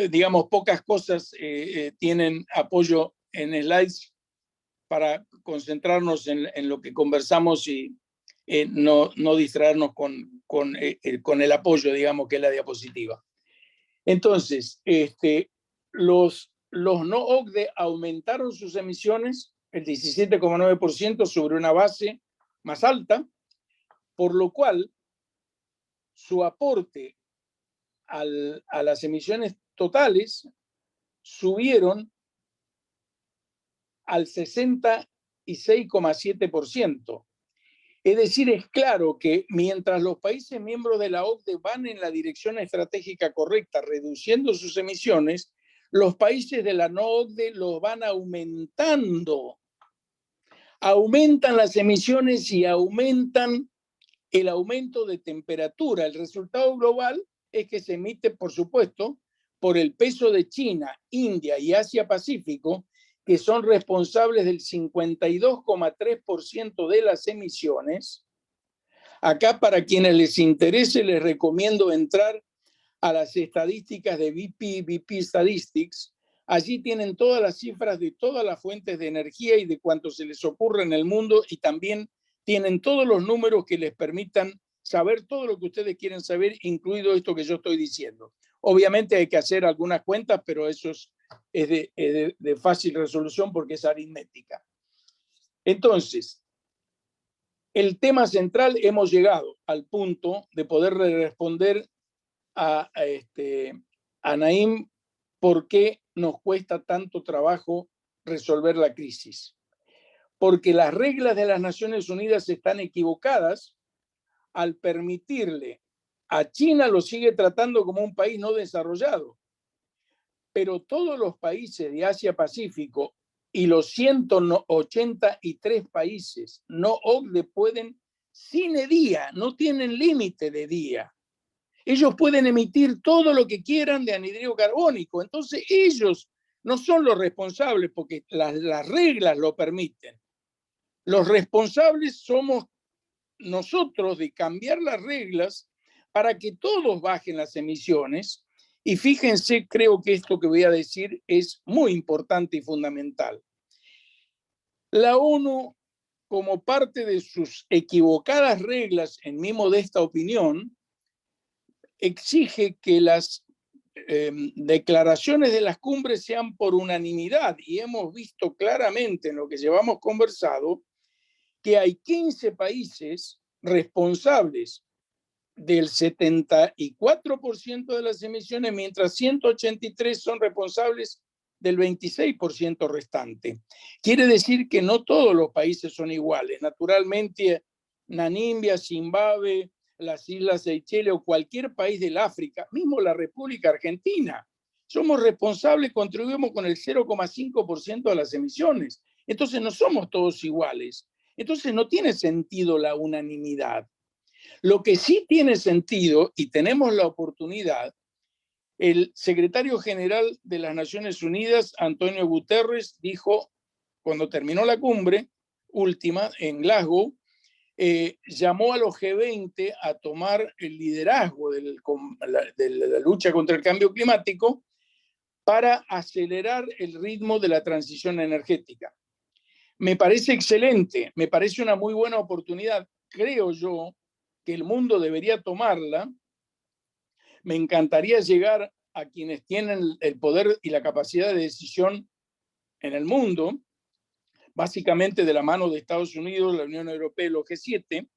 Digamos, pocas cosas tienen apoyo en slides para concentrarnos en lo que conversamos y no distraernos con el apoyo, digamos, que es la diapositiva. Entonces, los no OCDE aumentaron sus emisiones el 17,9% sobre una base más alta, por lo cual su aporte a las emisiones totales subieron al 66,7%. Es decir, es claro que mientras los países miembros de la OCDE van en la dirección estratégica correcta, reduciendo sus emisiones, los países de la no OCDE los van aumentando. Aumentan las emisiones y aumentan el aumento de temperatura. El resultado global es que se emite, por supuesto, por el peso de China, India y Asia-Pacífico, que son responsables del 52,3% de las emisiones. Acá, para quienes les interese, les recomiendo entrar a las estadísticas de BP Statistics. Allí tienen todas las cifras de todas las fuentes de energía y de cuánto se les ocurre en el mundo, y también tienen todos los números que les permitan saber todo lo que ustedes quieren saber, incluido esto que yo estoy diciendo. Obviamente hay que hacer algunas cuentas, pero eso es de fácil resolución porque es aritmética. Entonces, el tema central, hemos llegado al punto de poder responder a Naim por qué nos cuesta tanto trabajo resolver la crisis. Porque las reglas de las Naciones Unidas están equivocadas al permitirle a China, lo sigue tratando como un país no desarrollado, pero todos los países de Asia-Pacífico y los 183 países no OCDE pueden, sin día, no tienen límite de día. Ellos pueden emitir todo lo que quieran de anhídrido carbónico. Entonces ellos no son los responsables porque las reglas lo permiten. Los responsables somos nosotros de cambiar las reglas para que todos bajen las emisiones. Y fíjense, creo que esto que voy a decir es muy importante y fundamental. La ONU, como parte de sus equivocadas reglas, en mi modesta opinión, exige que las declaraciones de las cumbres sean por unanimidad, y hemos visto claramente en lo que llevamos conversado que hay 15 países responsables del 74% de las emisiones, mientras 183 son responsables del 26% restante. Quiere decir que no todos los países son iguales. Naturalmente, Namibia, Zimbabue, las Islas Seychelles o cualquier país del África, mismo la República Argentina, somos responsables, contribuimos con el 0,5% de las emisiones. Entonces no somos todos iguales. Entonces no tiene sentido la unanimidad. Lo que sí tiene sentido, y tenemos la oportunidad, el secretario general de las Naciones Unidas, Antonio Guterres, dijo, cuando terminó la cumbre última en Glasgow, llamó a los G20 a tomar el liderazgo de la lucha contra el cambio climático para acelerar el ritmo de la transición energética. Me parece excelente, me parece una muy buena oportunidad. Creo yo que el mundo debería tomarla. Me encantaría llegar a quienes tienen el poder y la capacidad de decisión en el mundo, básicamente de la mano de Estados Unidos, la Unión Europea y los G7,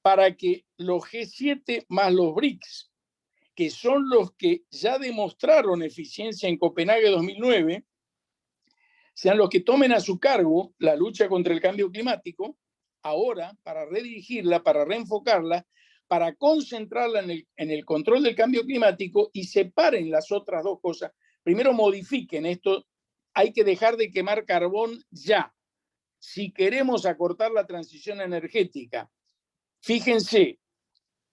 para que los G7 más los BRICS, que son los que ya demostraron eficiencia en Copenhague 2009, sean los que tomen a su cargo la lucha contra el cambio climático, ahora para redirigirla, para reenfocarla, para concentrarla en el control del cambio climático y separen las otras dos cosas. Primero modifiquen esto, hay que dejar de quemar carbón ya. Si queremos acortar la transición energética, fíjense,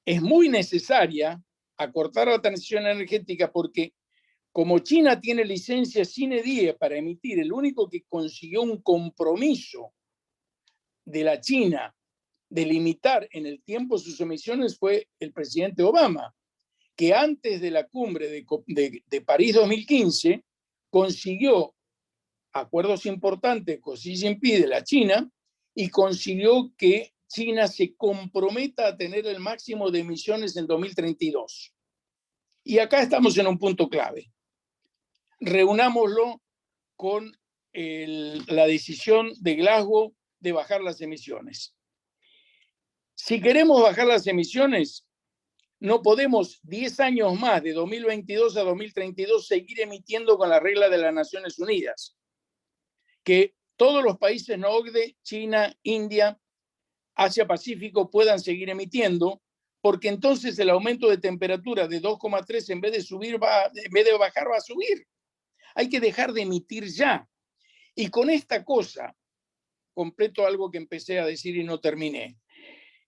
es muy necesaria acortar la transición energética porque como China tiene licencia sine die para emitir, el único que consiguió un compromiso de la China de limitar en el tiempo sus emisiones fue el presidente Obama, que antes de la cumbre de París 2015 consiguió acuerdos importantes con Xi Jinping de la China y consiguió que China se comprometa a tener el máximo de emisiones en 2032. Y acá estamos en un punto clave. Reunámoslo con la decisión de Glasgow de bajar las emisiones. Si queremos bajar las emisiones, no podemos 10 años más, de 2022 a 2032, seguir emitiendo con la regla de las Naciones Unidas. Que todos los países no OCDE, China, India, Asia-Pacífico puedan seguir emitiendo, porque entonces el aumento de temperatura de 2,3 en vez de subir, en vez de bajar, va a subir. Hay que dejar de emitir ya. Y con esta cosa, completo algo que empecé a decir y no terminé.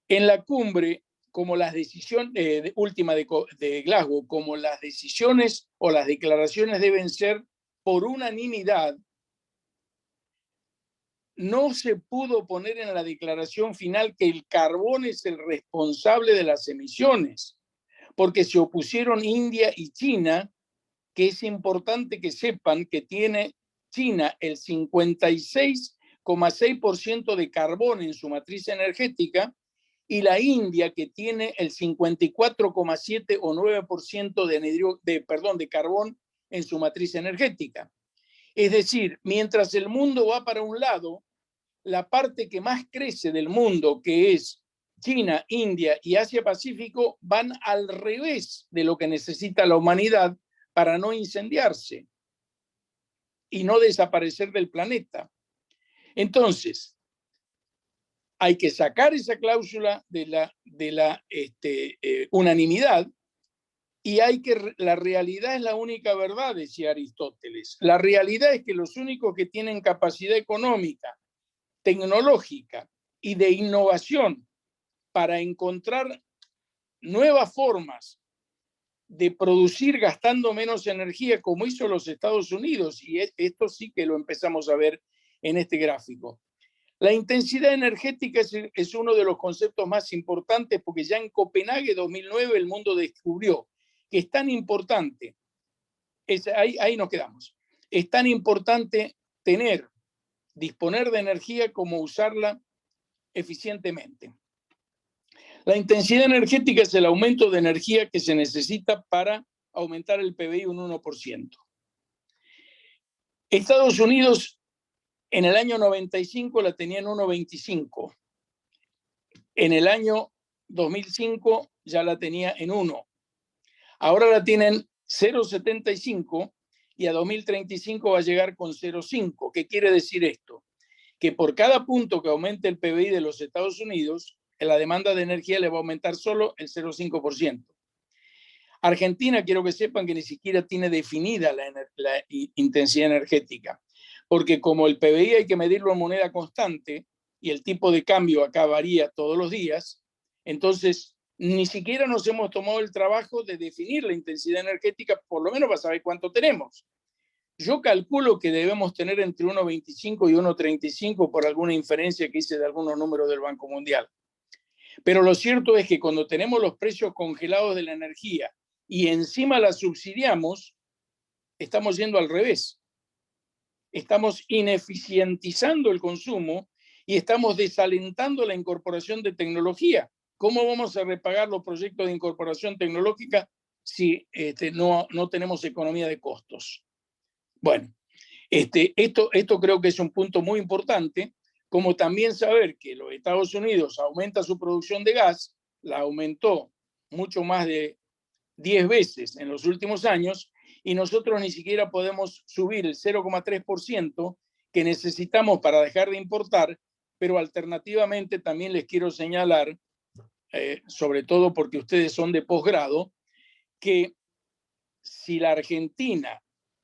En la cumbre, como las decisiones última de Glasgow, como las decisiones o las declaraciones deben ser por unanimidad, no se pudo poner en la declaración final que el carbón es el responsable de las emisiones, porque se opusieron India y China, que es importante que sepan que tiene China el 56,6% de carbón en su matriz energética y la India que tiene el 54,7 o 9% de carbón en su matriz energética. Es decir, mientras el mundo va para un lado, la parte que más crece del mundo, que es China, India y Asia-Pacífico, van al revés de lo que necesita la humanidad para no incendiarse y no desaparecer del planeta. Entonces, hay que sacar esa cláusula de la unanimidad y la realidad es la única verdad, decía Aristóteles. La realidad es que los únicos que tienen capacidad económica, tecnológica y de innovación para encontrar nuevas formas de producir gastando menos energía, como hizo los Estados Unidos, y esto sí que lo empezamos a ver en este gráfico. La intensidad energética es uno de los conceptos más importantes porque ya en Copenhague 2009 el mundo descubrió que es tan importante, ahí nos quedamos, es tan importante disponer de energía como usarla eficientemente. La intensidad energética es el aumento de energía que se necesita para aumentar el PBI un 1%. Estados Unidos en el año 95 la tenía en 1,25. En el año 2005 ya la tenía en 1. Ahora la tienen 0,75 y a 2035 va a llegar con 0,5. ¿Qué quiere decir esto? Que por cada punto que aumente el PBI de los Estados Unidos, la demanda de energía le va a aumentar solo el 0,5%. Argentina, quiero que sepan que ni siquiera tiene definida la intensidad energética, porque como el PBI hay que medirlo en moneda constante y el tipo de cambio acá varía todos los días, entonces ni siquiera nos hemos tomado el trabajo de definir la intensidad energética, por lo menos para saber cuánto tenemos. Yo calculo que debemos tener entre 1,25 y 1,35 por alguna inferencia que hice de algunos números del Banco Mundial. Pero lo cierto es que cuando tenemos los precios congelados de la energía y encima la subsidiamos, estamos yendo al revés. Estamos ineficientizando el consumo y estamos desalentando la incorporación de tecnología. ¿Cómo vamos a repagar los proyectos de incorporación tecnológica si no tenemos economía de costos? Bueno, esto creo que es un punto muy importante, como también saber que los Estados Unidos aumenta su producción de gas, la aumentó mucho más de 10 veces en los últimos años, y nosotros ni siquiera podemos subir el 0,3% que necesitamos para dejar de importar, pero alternativamente también les quiero señalar, sobre todo porque ustedes son de posgrado, que si la Argentina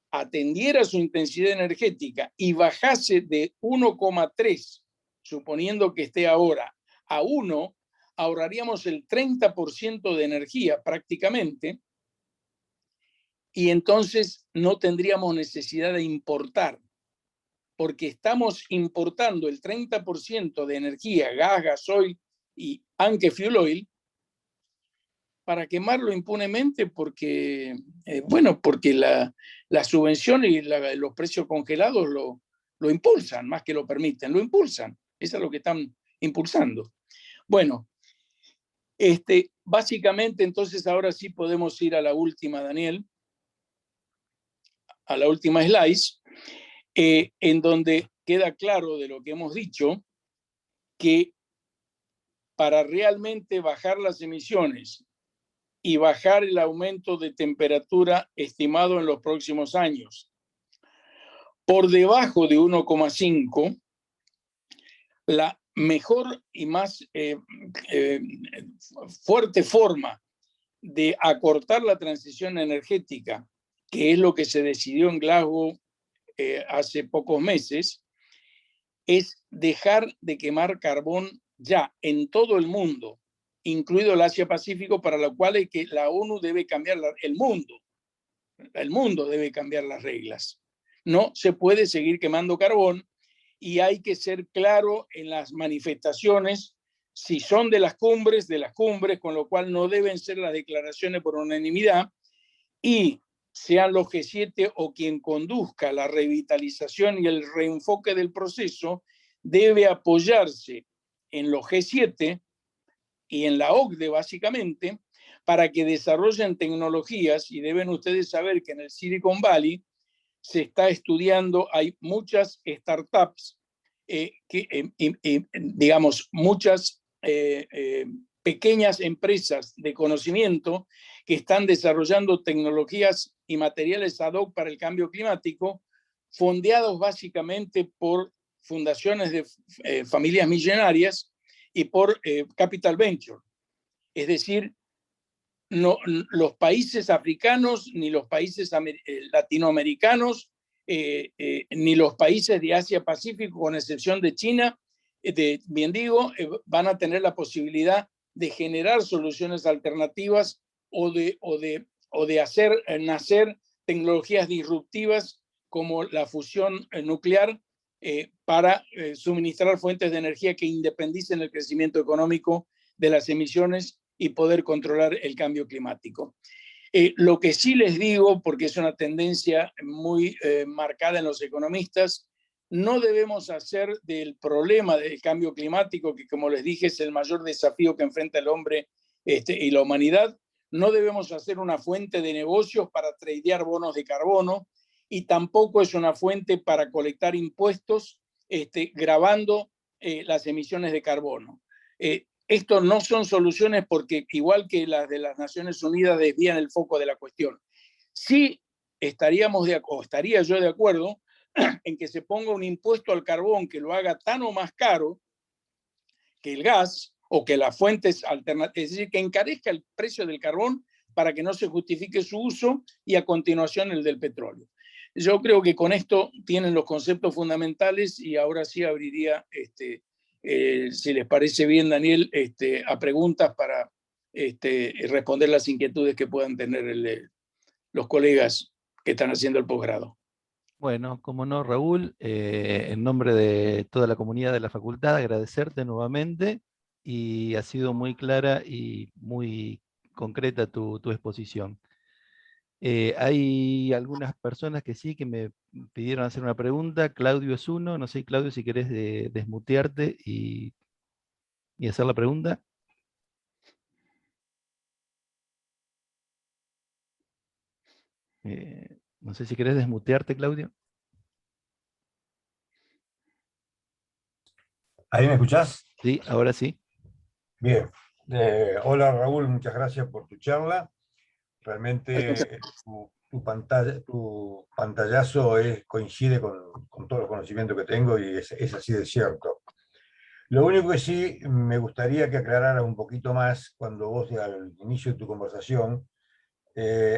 atendiera su intensidad energética y bajase de 1,3, suponiendo que esté ahora, a 1, ahorraríamos el 30% de energía prácticamente, y entonces no tendríamos necesidad de importar, porque estamos importando el 30% de energía, gas, gasoil y aunque fuel oil, para quemarlo impunemente porque, porque la subvención y los precios congelados lo impulsan, más que lo permiten, lo impulsan. Eso es lo que están impulsando. Bueno, básicamente entonces ahora sí podemos ir a la última, Daniel, a la última slide, en donde queda claro de lo que hemos dicho, que para realmente bajar las emisiones y bajar el aumento de temperatura estimado en los próximos años por debajo de 1,5, la mejor y más fuerte forma de acortar la transición energética, que es lo que se decidió en Glasgow hace pocos meses, es dejar de quemar carbón ya en todo el mundo, incluido el Asia-Pacífico, para lo cual es que la ONU debe cambiar el mundo debe cambiar las reglas. No se puede seguir quemando carbón y hay que ser claro en las manifestaciones, si son de las cumbres, con lo cual no deben ser las declaraciones por unanimidad, y sean los G7 o quien conduzca la revitalización y el reenfoque del proceso, debe apoyarse en los G7 y en la OCDE básicamente, para que desarrollen tecnologías, y deben ustedes saber que en el Silicon Valley se está estudiando, hay muchas startups, digamos, muchas pequeñas empresas de conocimiento que están desarrollando tecnologías y materiales ad hoc para el cambio climático, fondeados básicamente por fundaciones de familias millonarias y por Capital Venture. Es decir, no, los países africanos, ni los países latinoamericanos, ni los países de Asia-Pacífico, con excepción de China, bien digo, van a tener la posibilidad de generar soluciones alternativas o de hacer nacer tecnologías disruptivas como la fusión nuclear para suministrar fuentes de energía que independicen el crecimiento económico de las emisiones y poder controlar el cambio climático. Lo que sí les digo, porque es una tendencia muy marcada en los economistas, no debemos hacer del problema del cambio climático, que como les dije es el mayor desafío que enfrenta el hombre y la humanidad, no debemos hacer una fuente de negocios para tradear bonos de carbono, y tampoco es una fuente para colectar impuestos gravando las emisiones de carbono. Esto no son soluciones porque, igual que las de las Naciones Unidas, desvían el foco de la cuestión. Sí estaría yo de acuerdo en que se ponga un impuesto al carbón que lo haga tan o más caro que el gas o que las fuentes alternativas, es decir, que encarezca el precio del carbón para que no se justifique su uso, y a continuación el del petróleo. Yo creo que con esto tienen los conceptos fundamentales, y ahora sí abriría, si les parece bien, Daniel, a preguntas para responder las inquietudes que puedan tener los colegas que están haciendo el posgrado. Bueno, como no, Raúl, en nombre de toda la comunidad de la facultad, agradecerte nuevamente, y ha sido muy clara y muy concreta tu exposición. Hay algunas personas que sí que me pidieron hacer una pregunta. Claudio es uno. No sé, Claudio, si querés desmutearte y hacer la pregunta. No sé si querés desmutearte, Claudio. ¿Ahí me escuchás? Sí, ahora sí. Bien. Hola Raúl, muchas gracias por tu charla. Realmente tu pantallazo coincide con todos los conocimientos que tengo, y es así de cierto. Lo único que sí me gustaría que aclararas un poquito más, cuando vos al inicio de tu conversación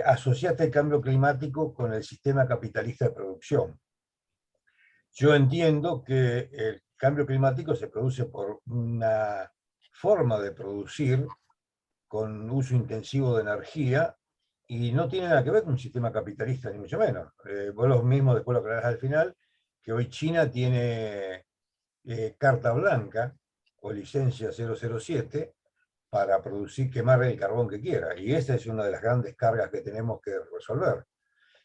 asociaste el cambio climático con el sistema capitalista de producción. Yo entiendo que el cambio climático se produce por una forma de producir con uso intensivo de energía, y no tiene nada que ver con un sistema capitalista, ni mucho menos. Vos lo mismo después lo aclarás al final, que hoy China tiene carta blanca o licencia 007 para producir, quemar el carbón que quiera, y esa es una de las grandes cargas que tenemos que resolver.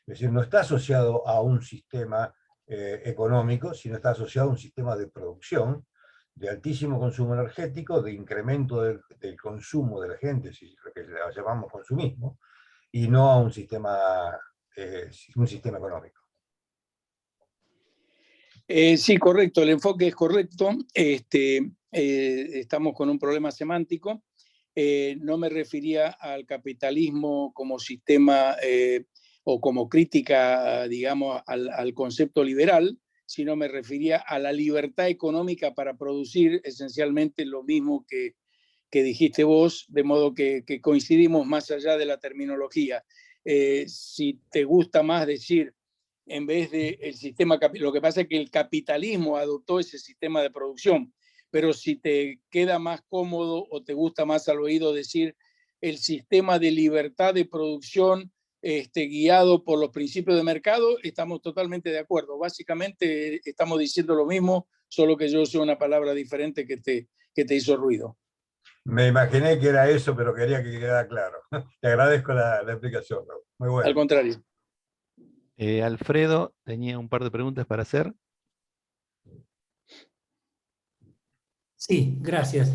Es decir, no está asociado a un sistema económico, sino está asociado a un sistema de producción de altísimo consumo energético, de incremento del consumo de la gente, si lo que llamamos consumismo, y no a un sistema económico. Sí, correcto, el enfoque es correcto. Estamos con un problema semántico. No me refería al capitalismo como sistema o como crítica, digamos, al concepto liberal, sino me refería a la libertad económica para producir esencialmente lo mismo que dijiste vos, de modo que coincidimos más allá de la terminología. Si te gusta más decir, en vez de el sistema, lo que pasa es que el capitalismo adoptó ese sistema de producción, pero si te queda más cómodo o te gusta más al oído decir el sistema de libertad de producción guiado por los principios de mercado, estamos totalmente de acuerdo. Básicamente estamos diciendo lo mismo, solo que yo usé una palabra diferente que te hizo ruido. Me imaginé que era eso, pero quería que quedara claro. Te agradezco la explicación, Raúl. Muy bueno. Al contrario. Alfredo tenía un par de preguntas para hacer. Sí, gracias.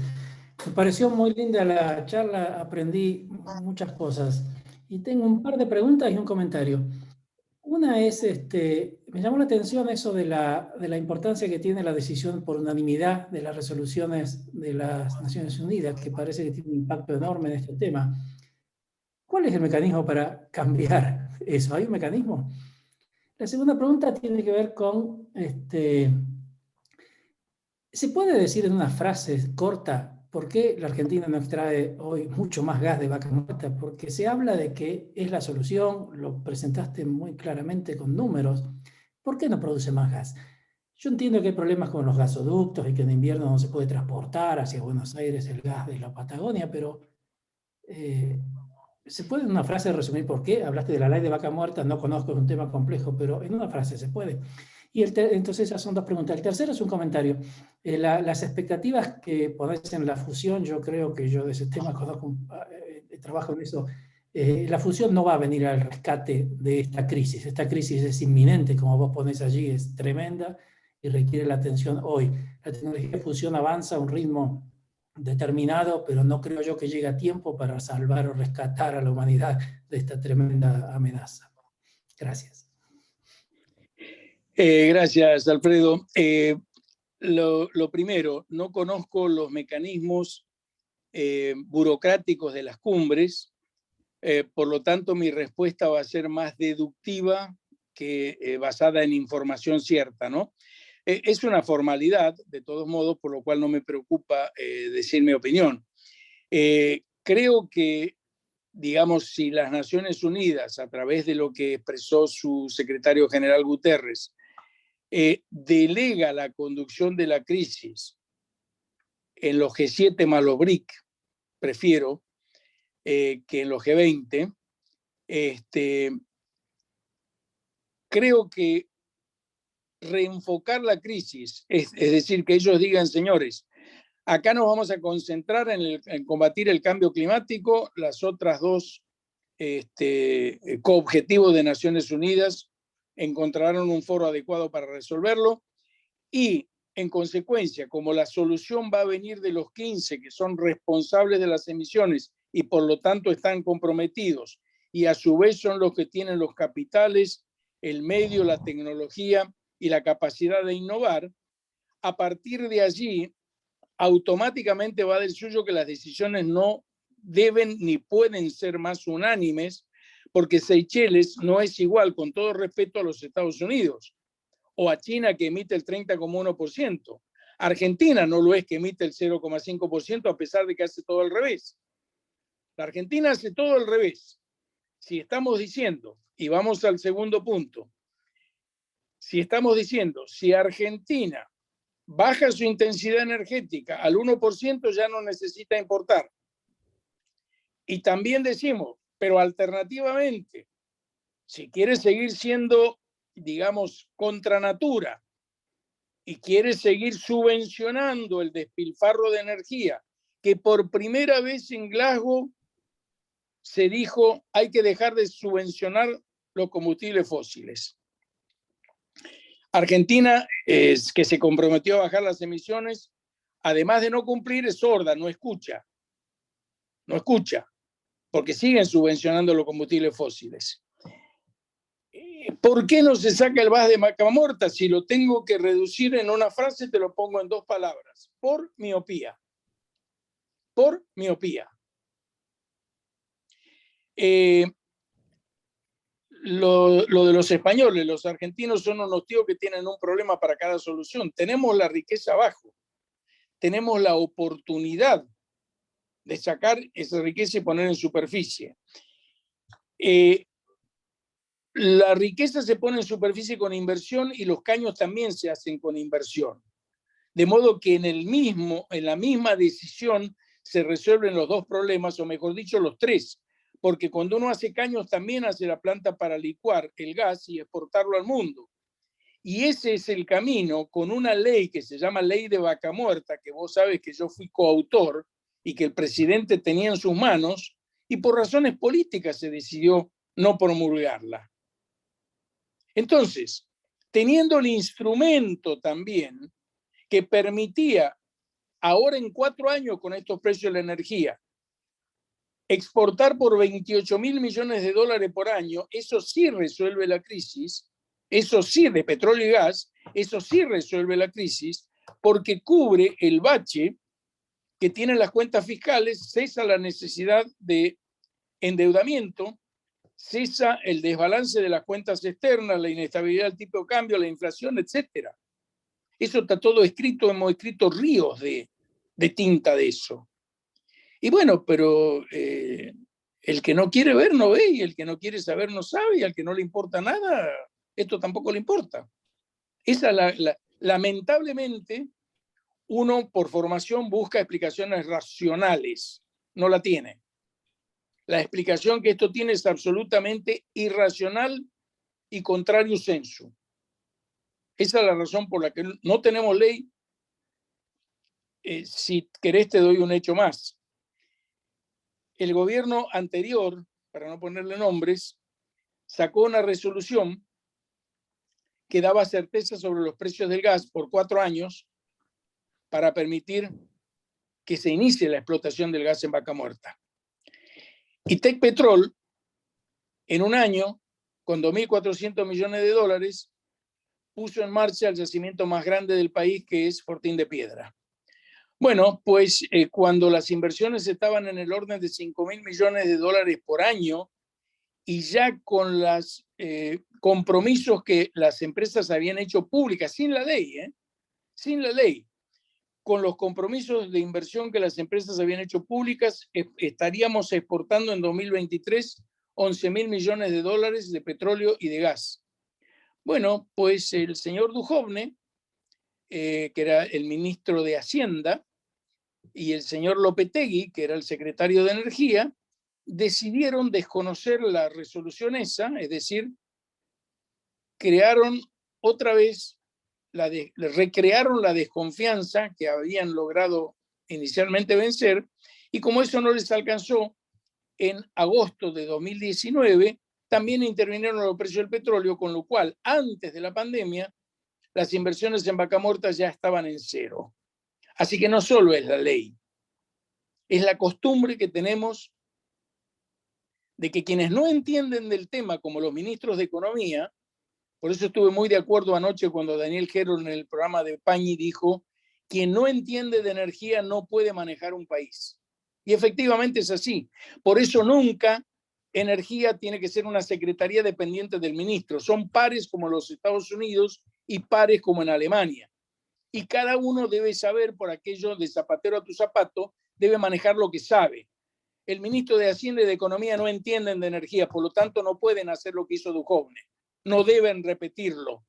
Me pareció muy linda la charla, aprendí muchas cosas. Y tengo un par de preguntas y un comentario. Una es, me llamó la atención eso de la importancia que tiene la decisión por unanimidad de las resoluciones de las Naciones Unidas, que parece que tiene un impacto enorme en este tema. ¿Cuál es el mecanismo para cambiar eso? ¿Hay un mecanismo? La segunda pregunta tiene que ver con, ¿se puede decir en una frase corta por qué la Argentina no extrae hoy mucho más gas de vaca muerta? Porque se habla de que es la solución, lo presentaste muy claramente con números. ¿Por qué no produce más gas? Yo entiendo que hay problemas con los gasoductos y que en invierno no se puede transportar hacia Buenos Aires el gas de la Patagonia, pero ¿se puede en una frase resumir por qué? Hablaste de la ley de vaca muerta, no conozco, es un tema complejo, pero en una frase se puede. Y entonces esas son dos preguntas. El tercero es un comentario. Las expectativas que ponéis en la fusión, yo creo que yo de ese tema conozco, trabajo en eso. La fusión no va a venir al rescate de esta crisis. Esta crisis es inminente, como vos ponés allí, es tremenda y requiere la atención hoy. La tecnología de fusión avanza a un ritmo determinado, pero no creo yo que llegue a tiempo para salvar o rescatar a la humanidad de esta tremenda amenaza. Gracias. Gracias, Alfredo. Lo primero, no conozco los mecanismos burocráticos de las cumbres, por lo tanto mi respuesta va a ser más deductiva que basada en información cierta, ¿no? Es una formalidad, de todos modos, por lo cual no me preocupa decir mi opinión. Creo que, digamos, si las Naciones Unidas, a través de lo que expresó su secretario general Guterres, delega la conducción de la crisis en los G7 más los BRIC, prefiero, que en los G20, creo que reenfocar la crisis, es decir, que ellos digan, señores, acá nos vamos a concentrar en combatir el cambio climático, las otras dos coobjetivos de Naciones Unidas encontrarán un foro adecuado para resolverlo y, en consecuencia, como la solución va a venir de los 15 que son responsables de las emisiones y por lo tanto están comprometidos y a su vez son los que tienen los capitales, el medio, la tecnología y la capacidad de innovar, a partir de allí automáticamente va del suyo que las decisiones no deben ni pueden ser más unánimes, porque Seychelles no es igual, con todo respeto, a los Estados Unidos o a China, que emite el 30,1%. Argentina no lo es, que emite el 0,5%, a pesar de que hace todo al revés. La Argentina hace todo al revés. Si estamos diciendo, y vamos al segundo punto, si estamos diciendo, si Argentina baja su intensidad energética al 1%, ya no necesita importar. Y también decimos, pero alternativamente, si quiere seguir siendo, digamos, contra natura y quiere seguir subvencionando el despilfarro de energía, que por primera vez en Glasgow se dijo hay que dejar de subvencionar los combustibles fósiles. Argentina, que se comprometió a bajar las emisiones, además de no cumplir, es sorda, no escucha. No escucha, porque siguen subvencionando los combustibles fósiles. ¿Por qué no se saca el gas de vaca muerta? Si lo tengo que reducir en una frase, te lo pongo en dos palabras. Por miopía. Por miopía. Lo de los españoles, los argentinos son unos tíos que tienen un problema para cada solución. Tenemos la riqueza abajo. Tenemos la oportunidad de sacar esa riqueza y poner en superficie. La riqueza se pone en superficie con inversión y los caños también se hacen con inversión. De modo que en la misma decisión se resuelven los dos problemas, o mejor dicho, los tres. porque cuando uno hace caños también hace la planta para licuar el gas y exportarlo al mundo. Y ese es el camino, con una ley que se llama Ley de Vaca Muerta, que vos sabés que yo fui coautor y que el presidente tenía en sus manos, y por razones políticas se decidió no promulgarla. Entonces, teniendo el instrumento también que permitía, ahora en 4 años con estos precios de la energía, exportar por 28.000 millones de dólares por año, eso sí resuelve la crisis, eso sí, de petróleo y gas, eso sí resuelve la crisis, porque cubre el bache que tienen las cuentas fiscales, cesa la necesidad de endeudamiento, cesa el desbalance de las cuentas externas, la inestabilidad del tipo de cambio, la inflación, etc. Eso está todo escrito, hemos escrito ríos de tinta de eso. Y bueno, pero el que no quiere ver no ve, y el que no quiere saber no sabe, y al que no le importa nada, esto tampoco le importa. Lamentablemente, uno por formación busca explicaciones racionales, no la tiene. La explicación que esto tiene es absolutamente irracional y contrario sensu. Esa es la razón por la que no tenemos ley. Si querés te doy un hecho más. El gobierno anterior, para no ponerle nombres, sacó una resolución que daba certeza sobre los precios del gas por 4 años para permitir que se inicie la explotación del gas en Vaca Muerta. Y Tecpetrol, en un año, con 2.400 millones de dólares, puso en marcha el yacimiento más grande del país, que es Fortín de Piedra. Bueno, pues cuando las inversiones estaban en el orden de 5.000 millones de dólares por año, y ya con los compromisos que las empresas habían hecho públicas, sin la ley, sin la ley, con los compromisos de inversión que las empresas habían hecho públicas, estaríamos exportando en 2023 11.000 millones de dólares de petróleo y de gas. Bueno, pues el señor Duhovne, que era el ministro de Hacienda, y el señor Lopetegui, que era el secretario de Energía, decidieron desconocer la resolución esa, es decir, crearon otra vez, recrearon la desconfianza que habían logrado inicialmente vencer, y como eso no les alcanzó, en agosto de 2019 también intervinieron los precios del petróleo, con lo cual, antes de la pandemia, las inversiones en Vaca Muerta ya estaban en cero. Así que no solo es la ley, es la costumbre que tenemos de que quienes no entienden del tema, como los ministros de Economía, por eso estuve muy de acuerdo anoche cuando Daniel Gero en el programa de Pañi dijo, quien no entiende de energía no puede manejar un país. Y efectivamente es así. Por eso nunca energía tiene que ser una secretaría dependiente del ministro. Son pares como los Estados Unidos y pares como en Alemania. Y cada uno debe saber, por aquello de zapatero a tu zapato, debe manejar lo que sabe. El ministro de Hacienda y de Economía no entienden de energía, por lo tanto no pueden hacer lo que hizo Duhovne. No deben repetirlo.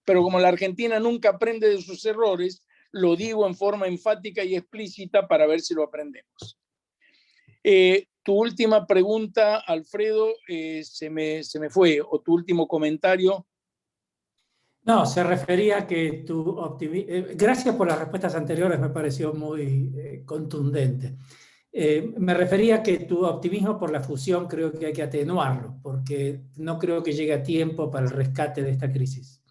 Pero como la Argentina nunca aprende de sus errores, lo digo en forma enfática y explícita para ver si lo aprendemos. Tu última pregunta, Alfredo, se me fue, o tu último comentario. No, se refería a que tu optimismo... gracias por las respuestas anteriores, me pareció muy contundente. Me refería a que tu optimismo por la fusión creo que hay que atenuarlo, porque no creo que llegue a tiempo para el rescate de esta crisis.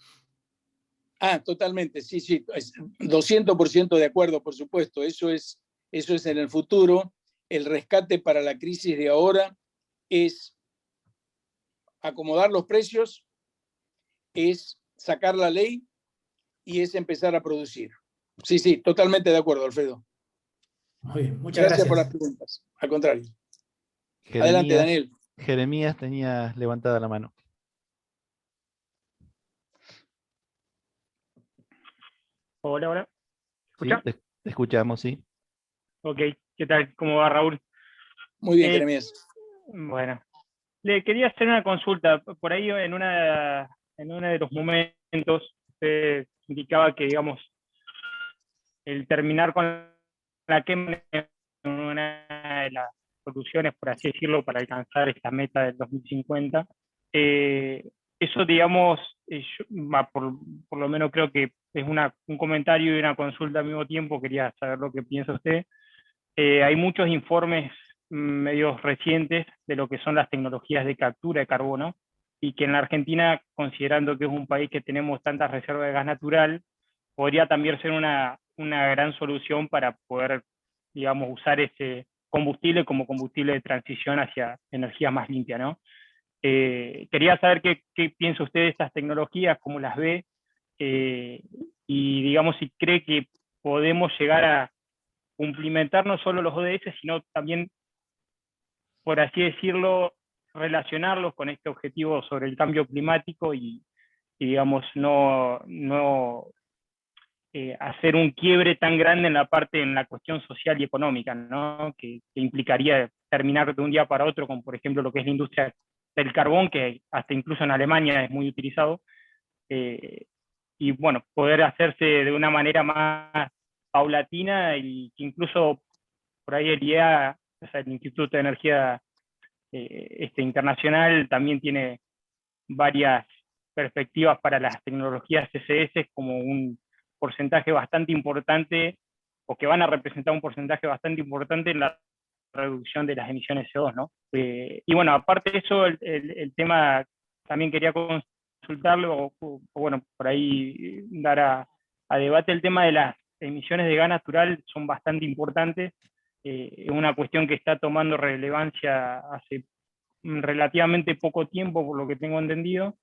Ah, totalmente, sí, 200% de acuerdo, por supuesto. Eso es en el futuro. El rescate para la crisis de ahora es acomodar los precios, es sacar la ley y es empezar a producir. Sí, totalmente de acuerdo, Alfredo. Muy bien, muchas gracias. Gracias por las preguntas. Al contrario. Adelante, Daniel. Jeremías tenía levantada la mano. Hola. ¿Escucha? Sí, te escuchamos, sí. Ok, ¿qué tal? ¿Cómo va, Raúl? Muy bien, Jeremías. Bueno, le quería hacer una consulta. Por ahí en uno de los momentos usted indicaba que, digamos, el terminar con la quema es una de las soluciones, por así decirlo, para alcanzar esta meta del 2050. Eso, digamos, por lo menos creo que es un comentario y una consulta al mismo tiempo, quería saber lo que piensa usted. Hay muchos informes medios recientes de lo que son las tecnologías de captura de carbono, y que en la Argentina, considerando que es un país que tenemos tantas reservas de gas natural, podría también ser una gran solución para poder, digamos, usar ese combustible como combustible de transición hacia energías más limpias, ¿no? Quería saber qué piensa usted de estas tecnologías, cómo las ve, y digamos si cree que podemos llegar a cumplimentar no solo los ODS, sino también, por así decirlo, relacionarlos con este objetivo sobre el cambio climático y digamos, no hacer un quiebre tan grande en la cuestión social y económica, ¿no? Que implicaría terminar de un día para otro con, por ejemplo, lo que es la industria del carbón, que hasta incluso en Alemania es muy utilizado, y bueno, poder hacerse de una manera más paulatina, y incluso por ahí el IEA, o sea, el Instituto de Energía Internacional, también tiene varias perspectivas para las tecnologías CCS como un porcentaje bastante importante, o que van a representar un porcentaje bastante importante en la reducción de las emisiones CO2, ¿no? Y bueno, aparte de eso, el tema, también quería consultarlo, o bueno, por ahí dar a debate el tema de las emisiones de gas natural, son bastante importantes. Es una cuestión que está tomando relevancia hace relativamente poco tiempo, por lo que tengo entendido,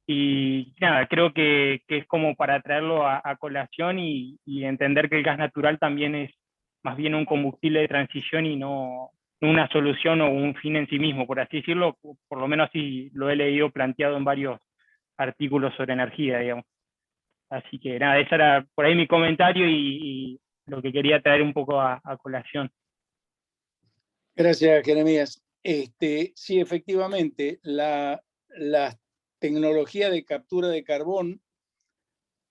y nada, creo que es como para traerlo a colación y entender que el gas natural también es más bien un combustible de transición y no una solución o un fin en sí mismo, por así decirlo. Por lo menos así lo he leído planteado en varios artículos sobre energía, digamos. Así que nada, ese era por ahí mi comentario y lo que quería traer un poco a colación. Gracias, Jeremías. Sí, efectivamente, la tecnología de captura de carbón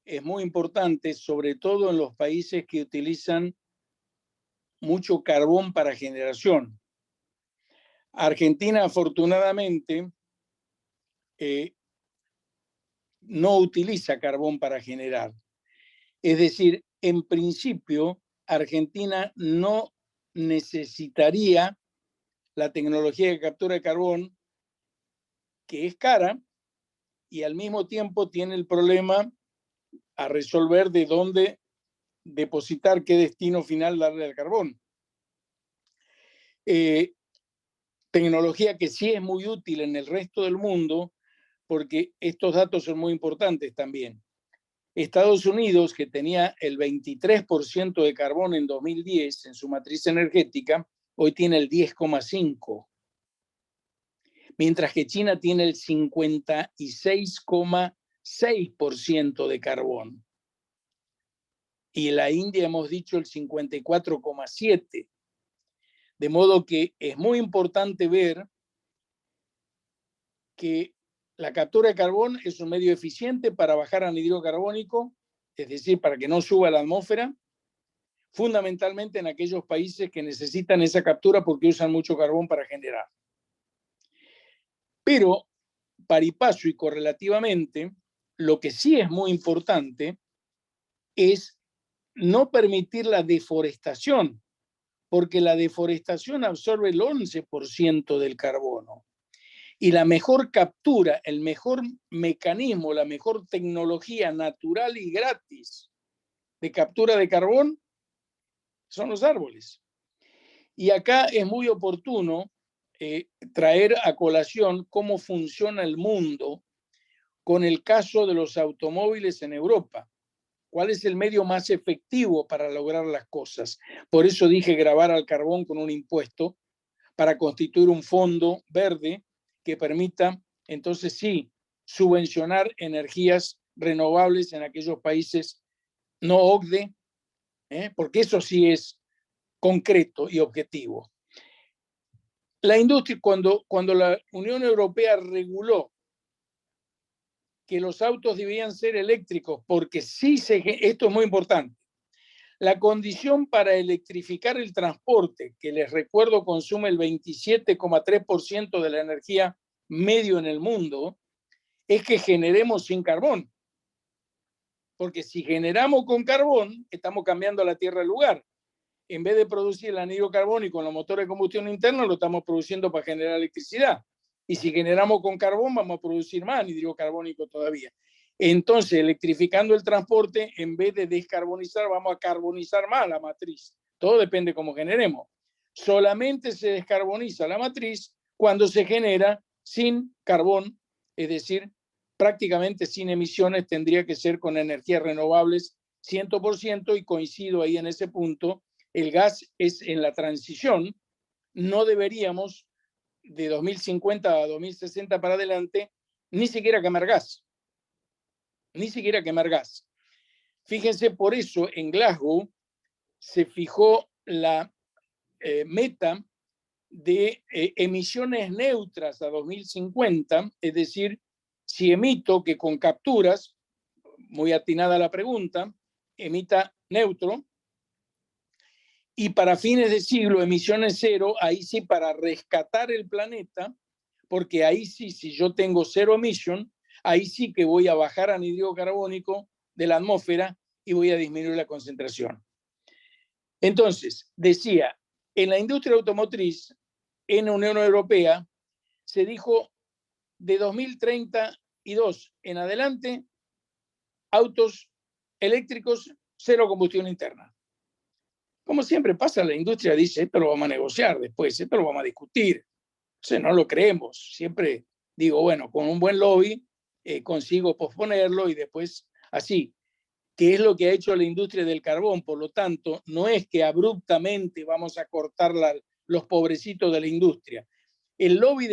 es muy importante, sobre todo en los países que utilizan mucho carbón para generación. Argentina, afortunadamente, no utiliza carbón para generar. Es decir, en principio, Argentina no necesitaría la tecnología de captura de carbón, que es cara, y al mismo tiempo tiene el problema a resolver de dónde depositar, qué destino final darle al carbón. Tecnología que sí es muy útil en el resto del mundo, porque estos datos son muy importantes también. Estados Unidos, que tenía el 23% de carbón en 2010 en su matriz energética, hoy tiene el 10,5%. Mientras que China tiene el 56,6% de carbón. Y la India hemos dicho el 54,7%. De modo que es muy importante ver que la captura de carbón es un medio eficiente para bajar anhídrido carbónico, es decir, para que no suba a la atmósfera, fundamentalmente en aquellos países que necesitan esa captura porque usan mucho carbón para generar. Pero, pari passu y correlativamente, lo que sí es muy importante es no permitir la deforestación, porque la deforestación absorbe el 11% del carbono. Y la mejor captura, el mejor mecanismo, la mejor tecnología natural y gratis de captura de carbón son los árboles. Y acá es muy oportuno traer a colación cómo funciona el mundo con el caso de los automóviles en Europa. ¿Cuál es el medio más efectivo para lograr las cosas? Por eso dije gravar al carbón con un impuesto para constituir un fondo verde que permita, entonces sí, subvencionar energías renovables en aquellos países no OCDE, porque eso sí es concreto y objetivo. La industria, cuando la Unión Europea reguló que los autos debían ser eléctricos, porque sí esto es muy importante, La condición para electrificar el transporte, que les recuerdo consume el 27,3% de la energía medio en el mundo, es que generemos sin carbón. Porque si generamos con carbón, estamos cambiando la Tierra de lugar. En vez de producir el anhídrido carbónico con los motores de combustión interna, lo estamos produciendo para generar electricidad. Y si generamos con carbón, vamos a producir más anhídrido carbónico todavía. Entonces, electrificando el transporte, en vez de descarbonizar, vamos a carbonizar más la matriz. Todo depende de cómo generemos. Solamente se descarboniza la matriz cuando se genera sin carbón, es decir, prácticamente sin emisiones, tendría que ser con energías renovables 100%, y coincido ahí en ese punto. El gas es en la transición. No deberíamos, de 2050 a 2060 para adelante, ni siquiera quemar gas. Ni siquiera quemar gas. Fíjense, por eso en Glasgow se fijó la meta de emisiones neutras a 2050, es decir, si emito, que con capturas, muy atinada la pregunta, emita neutro, y para fines de siglo emisiones cero, ahí sí, para rescatar el planeta, porque ahí sí, si yo tengo cero emisión, ahí sí que voy a bajar anhídrido carbónico de la atmósfera y voy a disminuir la concentración. Entonces, decía, en la industria automotriz, en la Unión Europea, se dijo de 2032 en adelante, autos eléctricos, cero combustión interna. Como siempre pasa, la industria dice, esto lo vamos a negociar después, esto lo vamos a discutir. O sea, no lo creemos. Siempre digo, bueno, con un buen lobby consigo posponerlo y después así. ¿Qué es lo que ha hecho la industria del carbón? Por lo tanto, no es que abruptamente vamos a cortar los pobrecitos de la industria. El lobby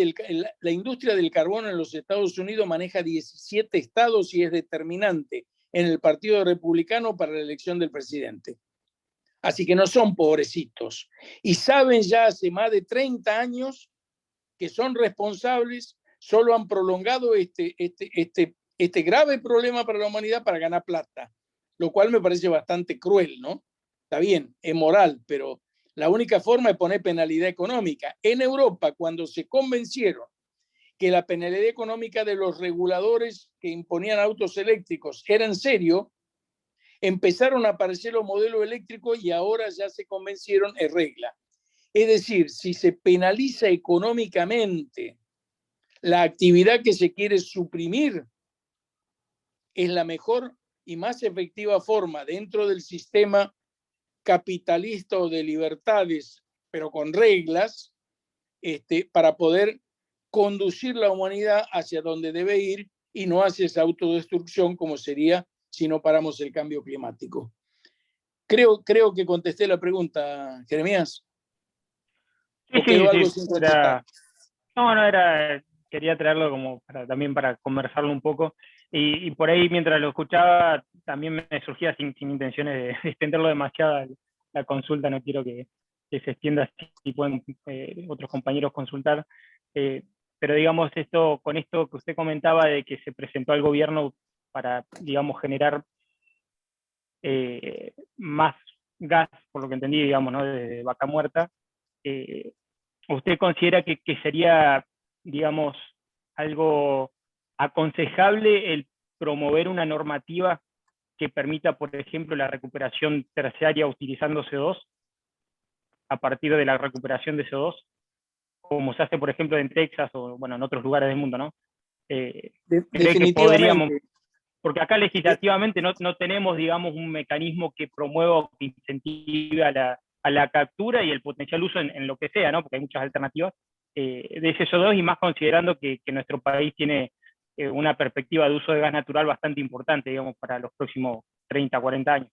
la industria del carbón en los Estados Unidos maneja 17 estados y es determinante en el Partido Republicano para la elección del presidente. Así que no son pobrecitos. Y saben ya hace más de 30 años que son responsables, solo han prolongado este grave problema para la humanidad para ganar plata, lo cual me parece bastante cruel, ¿no? Está bien, es moral, pero la única forma es poner penalidad económica. En Europa, cuando se convencieron que la penalidad económica de los reguladores que imponían autos eléctricos era en serio, empezaron a aparecer los modelos eléctricos y ahora ya se convencieron, es regla. Es decir, si se penaliza económicamente la actividad que se quiere suprimir, es la mejor y más efectiva forma dentro del sistema capitalista o de libertades, pero con reglas, para poder conducir la humanidad hacia donde debe ir y no hacia esa autodestrucción como sería si no paramos el cambio climático. Creo que contesté la pregunta, Jeremías. Sí, quedó algo sin contestar? Quería traerlo como también para conversarlo un poco, y por ahí mientras lo escuchaba también me surgía sin intenciones de extenderlo demasiado la consulta, no quiero que se extienda si pueden otros compañeros consultar, pero digamos con esto que usted comentaba de que se presentó al gobierno para, digamos, generar más gas, por lo que entendí, digamos, ¿no? de Vaca Muerta, ¿usted considera que sería, digamos, algo aconsejable el promover una normativa que permita, por ejemplo, la recuperación terciaria utilizando CO2 a partir de la recuperación de CO2, como se hace, por ejemplo, en Texas o, bueno, en otros lugares del mundo, ¿no? ¿Cree que podríamos, porque acá legislativamente no tenemos, digamos, un mecanismo que promueva o que incentive a la captura y el potencial uso en lo que sea, ¿no? Porque hay muchas alternativas de ese CO2, y más considerando que nuestro país tiene una perspectiva de uso de gas natural bastante importante, digamos, para los próximos 30, 40 años.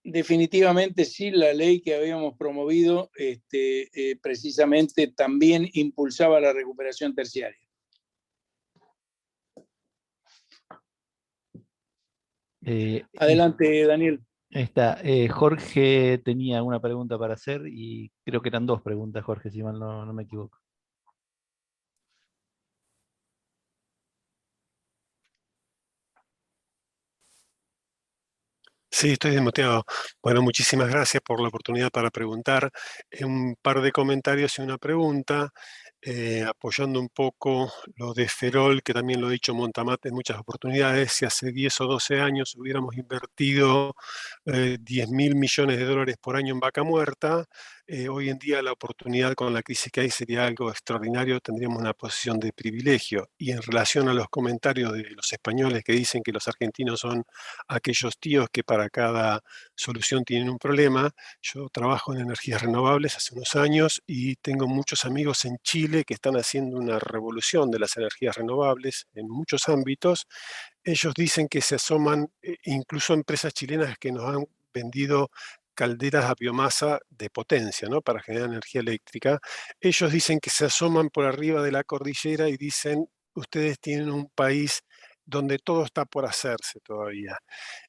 Definitivamente sí, la ley que habíamos promovido precisamente también impulsaba la recuperación terciaria. Adelante, Daniel. Jorge tenía una pregunta para hacer y creo que eran dos preguntas, Jorge, si mal no me equivoco. Sí, estoy desmuteado. Bueno, muchísimas gracias por la oportunidad para preguntar. Un par de comentarios y una pregunta, apoyando un poco lo de Ferol, que también lo ha dicho Montamat en muchas oportunidades. Si hace 10 o 12 años hubiéramos invertido 10.000 millones de dólares por año en Vaca Muerta, hoy en día la oportunidad con la crisis que hay sería algo extraordinario, tendríamos una posición de privilegio. Y en relación a los comentarios de los españoles que dicen que los argentinos son aquellos tíos que para cada solución tienen un problema, yo trabajo en energías renovables hace unos años y tengo muchos amigos en Chile que están haciendo una revolución de las energías renovables en muchos ámbitos. Ellos dicen que se asoman, incluso empresas chilenas que nos han vendido calderas a biomasa de potencia, ¿no?, para generar energía eléctrica. Ellos dicen que se asoman por arriba de la cordillera y dicen, ustedes tienen un país donde todo está por hacerse todavía.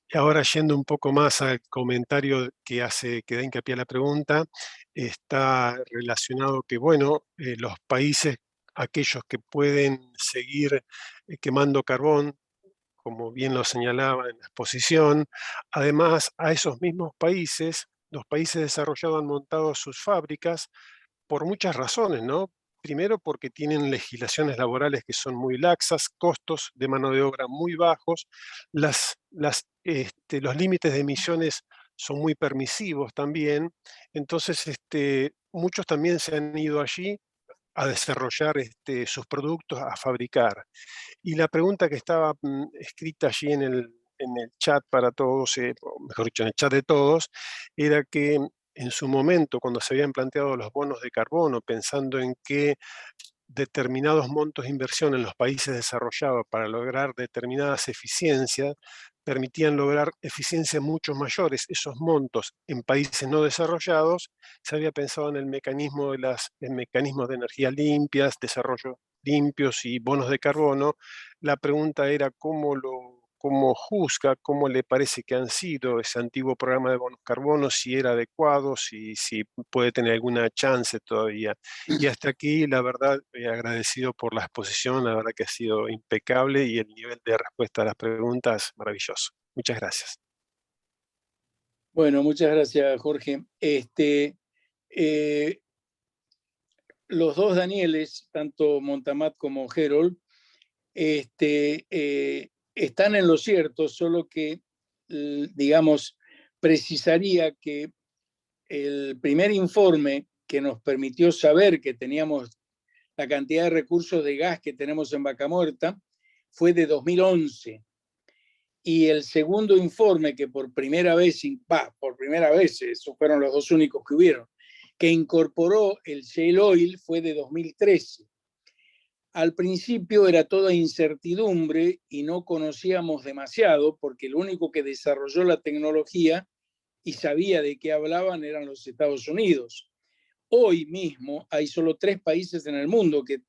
Y ahora, yendo un poco más al comentario que da hincapié a la pregunta, está relacionado que, bueno, los países, aquellos que pueden seguir quemando carbón, como bien lo señalaba en la exposición, además a esos mismos países, los países desarrollados han montado sus fábricas por muchas razones, ¿no? Primero porque tienen legislaciones laborales que son muy laxas, costos de mano de obra muy bajos, los límites de emisiones son muy permisivos también, entonces muchos también se han ido allí a desarrollar sus productos, a fabricar. Y la pregunta que estaba escrita allí en el chat para todos, o mejor dicho, en el chat de todos, era que en su momento, cuando se habían planteado los bonos de carbono, pensando en que determinados montos de inversión en los países desarrollados para lograr determinadas eficiencias, permitían lograr eficiencias mucho mayores. Esos montos en países no desarrollados, se había pensado en el mecanismo de energía limpias, desarrollo limpios y bonos de carbono. La pregunta era cómo juzga, cómo le parece que han sido ese antiguo programa de bonos carbono, si era adecuado, si puede tener alguna chance todavía. Y hasta aquí, la verdad, agradecido por la exposición, la verdad que ha sido impecable y el nivel de respuesta a las preguntas maravilloso. Muchas gracias. Bueno, muchas gracias, Jorge. Los dos Danieles, tanto Montamat como Herold, están en lo cierto, solo que, digamos, precisaría que el primer informe que nos permitió saber que teníamos la cantidad de recursos de gas que tenemos en Vaca Muerta fue de 2011. Y el segundo informe que por primera vez, esos fueron los dos únicos que hubieron, que incorporó el shale oil fue de 2013. Al principio era toda incertidumbre y no conocíamos demasiado porque el único que desarrolló la tecnología y sabía de qué hablaban eran los Estados Unidos. Hoy mismo hay solo 3 países en el mundo que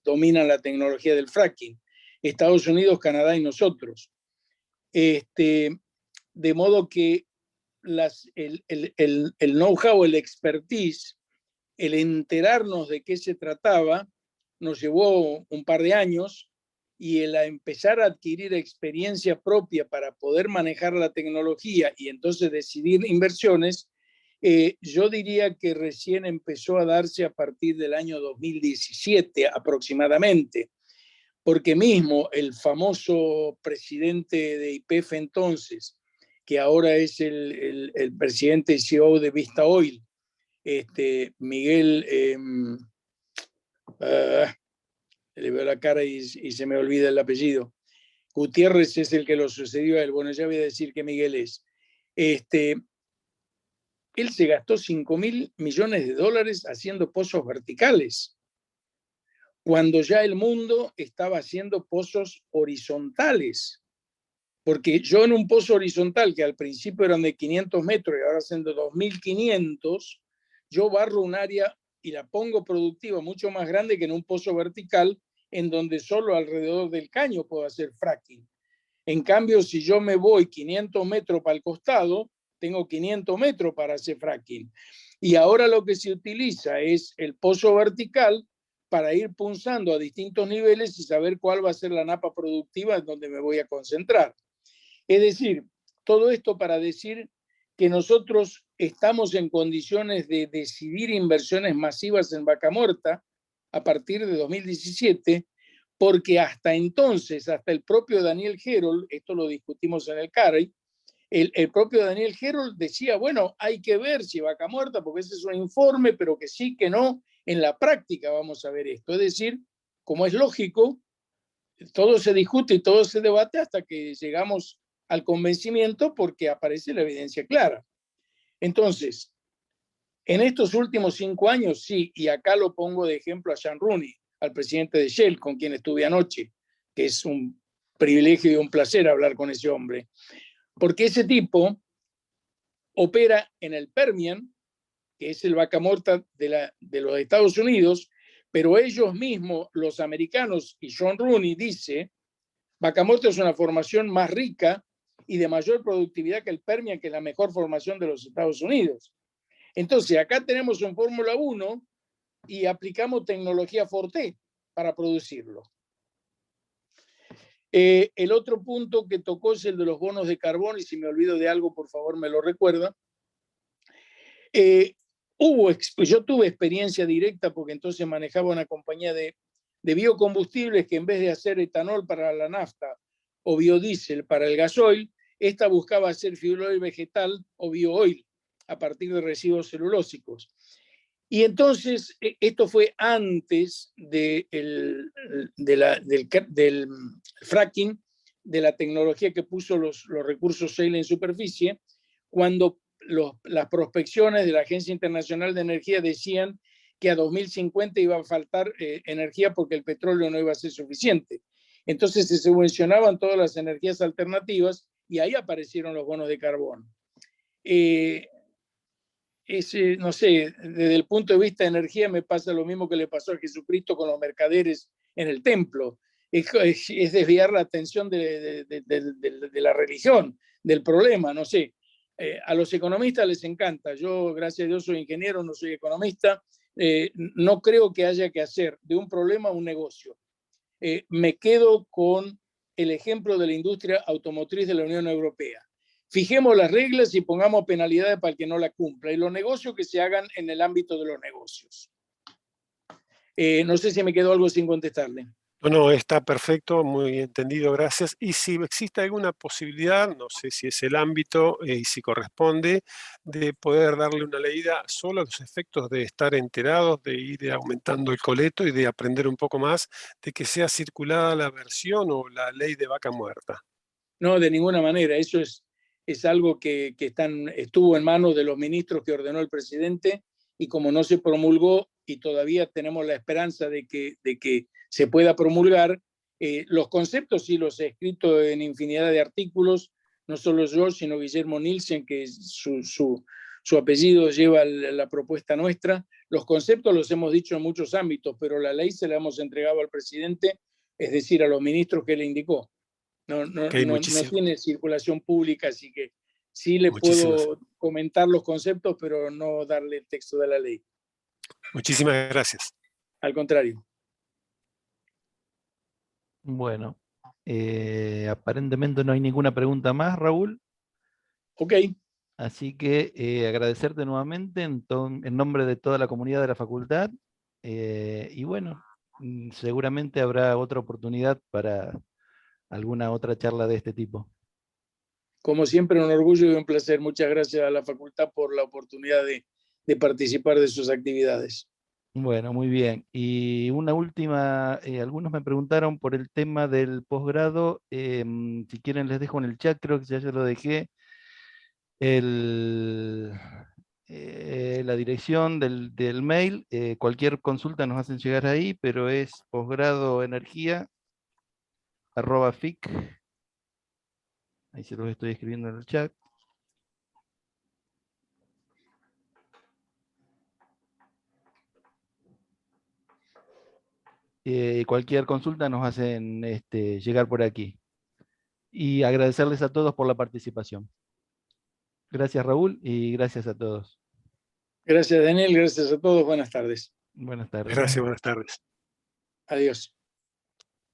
dominan la tecnología del fracking: Estados Unidos, Canadá y nosotros. De modo que el know-how, el expertise, el enterarnos de qué se trataba, nos llevó un par de años, y el empezar a adquirir experiencia propia para poder manejar la tecnología y entonces decidir inversiones, yo diría que recién empezó a darse a partir del año 2017 aproximadamente, porque mismo el famoso presidente de YPF entonces, que ahora es el presidente y CEO de Vista Oil, Miguel, le veo la cara y se me olvida el apellido, Gutiérrez es el que lo sucedió a él, bueno, ya voy a decir que Miguel es, él se gastó $5.000 millones haciendo pozos verticales, cuando ya el mundo estaba haciendo pozos horizontales. Porque yo en un pozo horizontal, que al principio eran de 500 metros y ahora siendo 2.500, yo barro un área y la pongo productiva mucho más grande que en un pozo vertical, en donde solo alrededor del caño puedo hacer fracking. En cambio, si yo me voy 500 metros para el costado, tengo 500 metros para hacer fracking. Y ahora lo que se utiliza es el pozo vertical para ir punzando a distintos niveles y saber cuál va a ser la napa productiva en donde me voy a concentrar. Es decir, todo esto para decir que nosotros estamos en condiciones de decidir inversiones masivas en Vaca Muerta a partir de 2017, porque hasta entonces, hasta el propio Daniel Herold, esto lo discutimos en el CARI, el propio Daniel Herold decía, bueno, hay que ver si Vaca Muerta, porque ese es un informe, pero que sí, que no, en la práctica vamos a ver esto. Es decir, como es lógico, todo se discute y todo se debate hasta que llegamos al convencimiento porque aparece la evidencia clara. Entonces, en estos últimos 5 años, sí, y acá lo pongo de ejemplo a Sean Rooney, al presidente de Shell, con quien estuve anoche, que es un privilegio y un placer hablar con ese hombre, porque ese tipo opera en el Permian, que es el Vaca Muerta de los Estados Unidos, pero ellos mismos, los americanos, y Sean Rooney dice, Vaca Muerta es una formación más rica y de mayor productividad que el Permian, que es la mejor formación de los Estados Unidos. Entonces, acá tenemos un Fórmula 1 y aplicamos tecnología Forte para producirlo. El otro punto que tocó es el de los bonos de carbón, y si me olvido de algo, por favor, me lo recuerda. Yo tuve experiencia directa porque entonces manejaba una compañía de biocombustibles que en vez de hacer etanol para la nafta o biodiesel para el gasoil, esta buscaba hacer fuel oil vegetal o bioil a partir de residuos celulósicos. Y entonces, esto fue antes del fracking, de la tecnología que puso los recursos shale en superficie, cuando las prospecciones de la Agencia Internacional de Energía decían que a 2050 iba a faltar energía porque el petróleo no iba a ser suficiente. Entonces se subvencionaban todas las energías alternativas y ahí aparecieron los bonos de carbón. No sé, desde el punto de vista de energía me pasa lo mismo que le pasó a Jesucristo con los mercaderes en el templo. Es desviar la atención de la religión, del problema, no sé. A los economistas les encanta. Yo, gracias a Dios, soy ingeniero, no soy economista. No creo que haya que hacer de un problema un negocio. Me quedo con el ejemplo de la industria automotriz de la Unión Europea. Fijemos las reglas y pongamos penalidades para el que no la cumpla. Y los negocios que se hagan en el ámbito de los negocios. No sé si me quedó algo sin contestarle. No, está perfecto, muy entendido, gracias. Y si existe alguna posibilidad, no sé si es el ámbito y si corresponde, de poder darle una leída solo a los efectos de estar enterados, de ir aumentando el coleto y de aprender un poco más, de que sea circulada la versión o la ley de Vaca Muerta. No, de ninguna manera. Eso es algo que estuvo en manos de los ministros que ordenó el presidente, y como no se promulgó y todavía tenemos la esperanza de que se pueda promulgar, los conceptos sí los he escrito en infinidad de artículos, no solo yo, sino Guillermo Nielsen, que su apellido lleva la propuesta nuestra. Los conceptos los hemos dicho en muchos ámbitos, pero la ley se la hemos entregado al presidente, es decir, a los ministros que le indicó. No tiene circulación pública, así que sí le puedo comentar los conceptos, pero no darle el texto de la ley. Muchísimas gracias. Al contrario. Bueno, aparentemente no hay ninguna pregunta más, Raúl. Ok. Así que agradecerte nuevamente en nombre de toda la comunidad de la facultad. Y bueno, seguramente habrá otra oportunidad para alguna otra charla de este tipo. Como siempre, un orgullo y un placer. Muchas gracias a la facultad por la oportunidad de participar de sus actividades. Bueno, muy bien. Y una última, algunos me preguntaron por el tema del posgrado. Si quieren les dejo en el chat, creo que ya lo dejé. La dirección del mail, cualquier consulta nos hacen llegar ahí, pero es posgradoenergia@fic. Ahí se los estoy escribiendo en el chat. Cualquier consulta nos hacen llegar por aquí. Y agradecerles a todos por la participación. Gracias, Raúl, y gracias a todos. Gracias, Daniel. Gracias a todos. Buenas tardes. Buenas tardes. Gracias, buenas tardes. Adiós.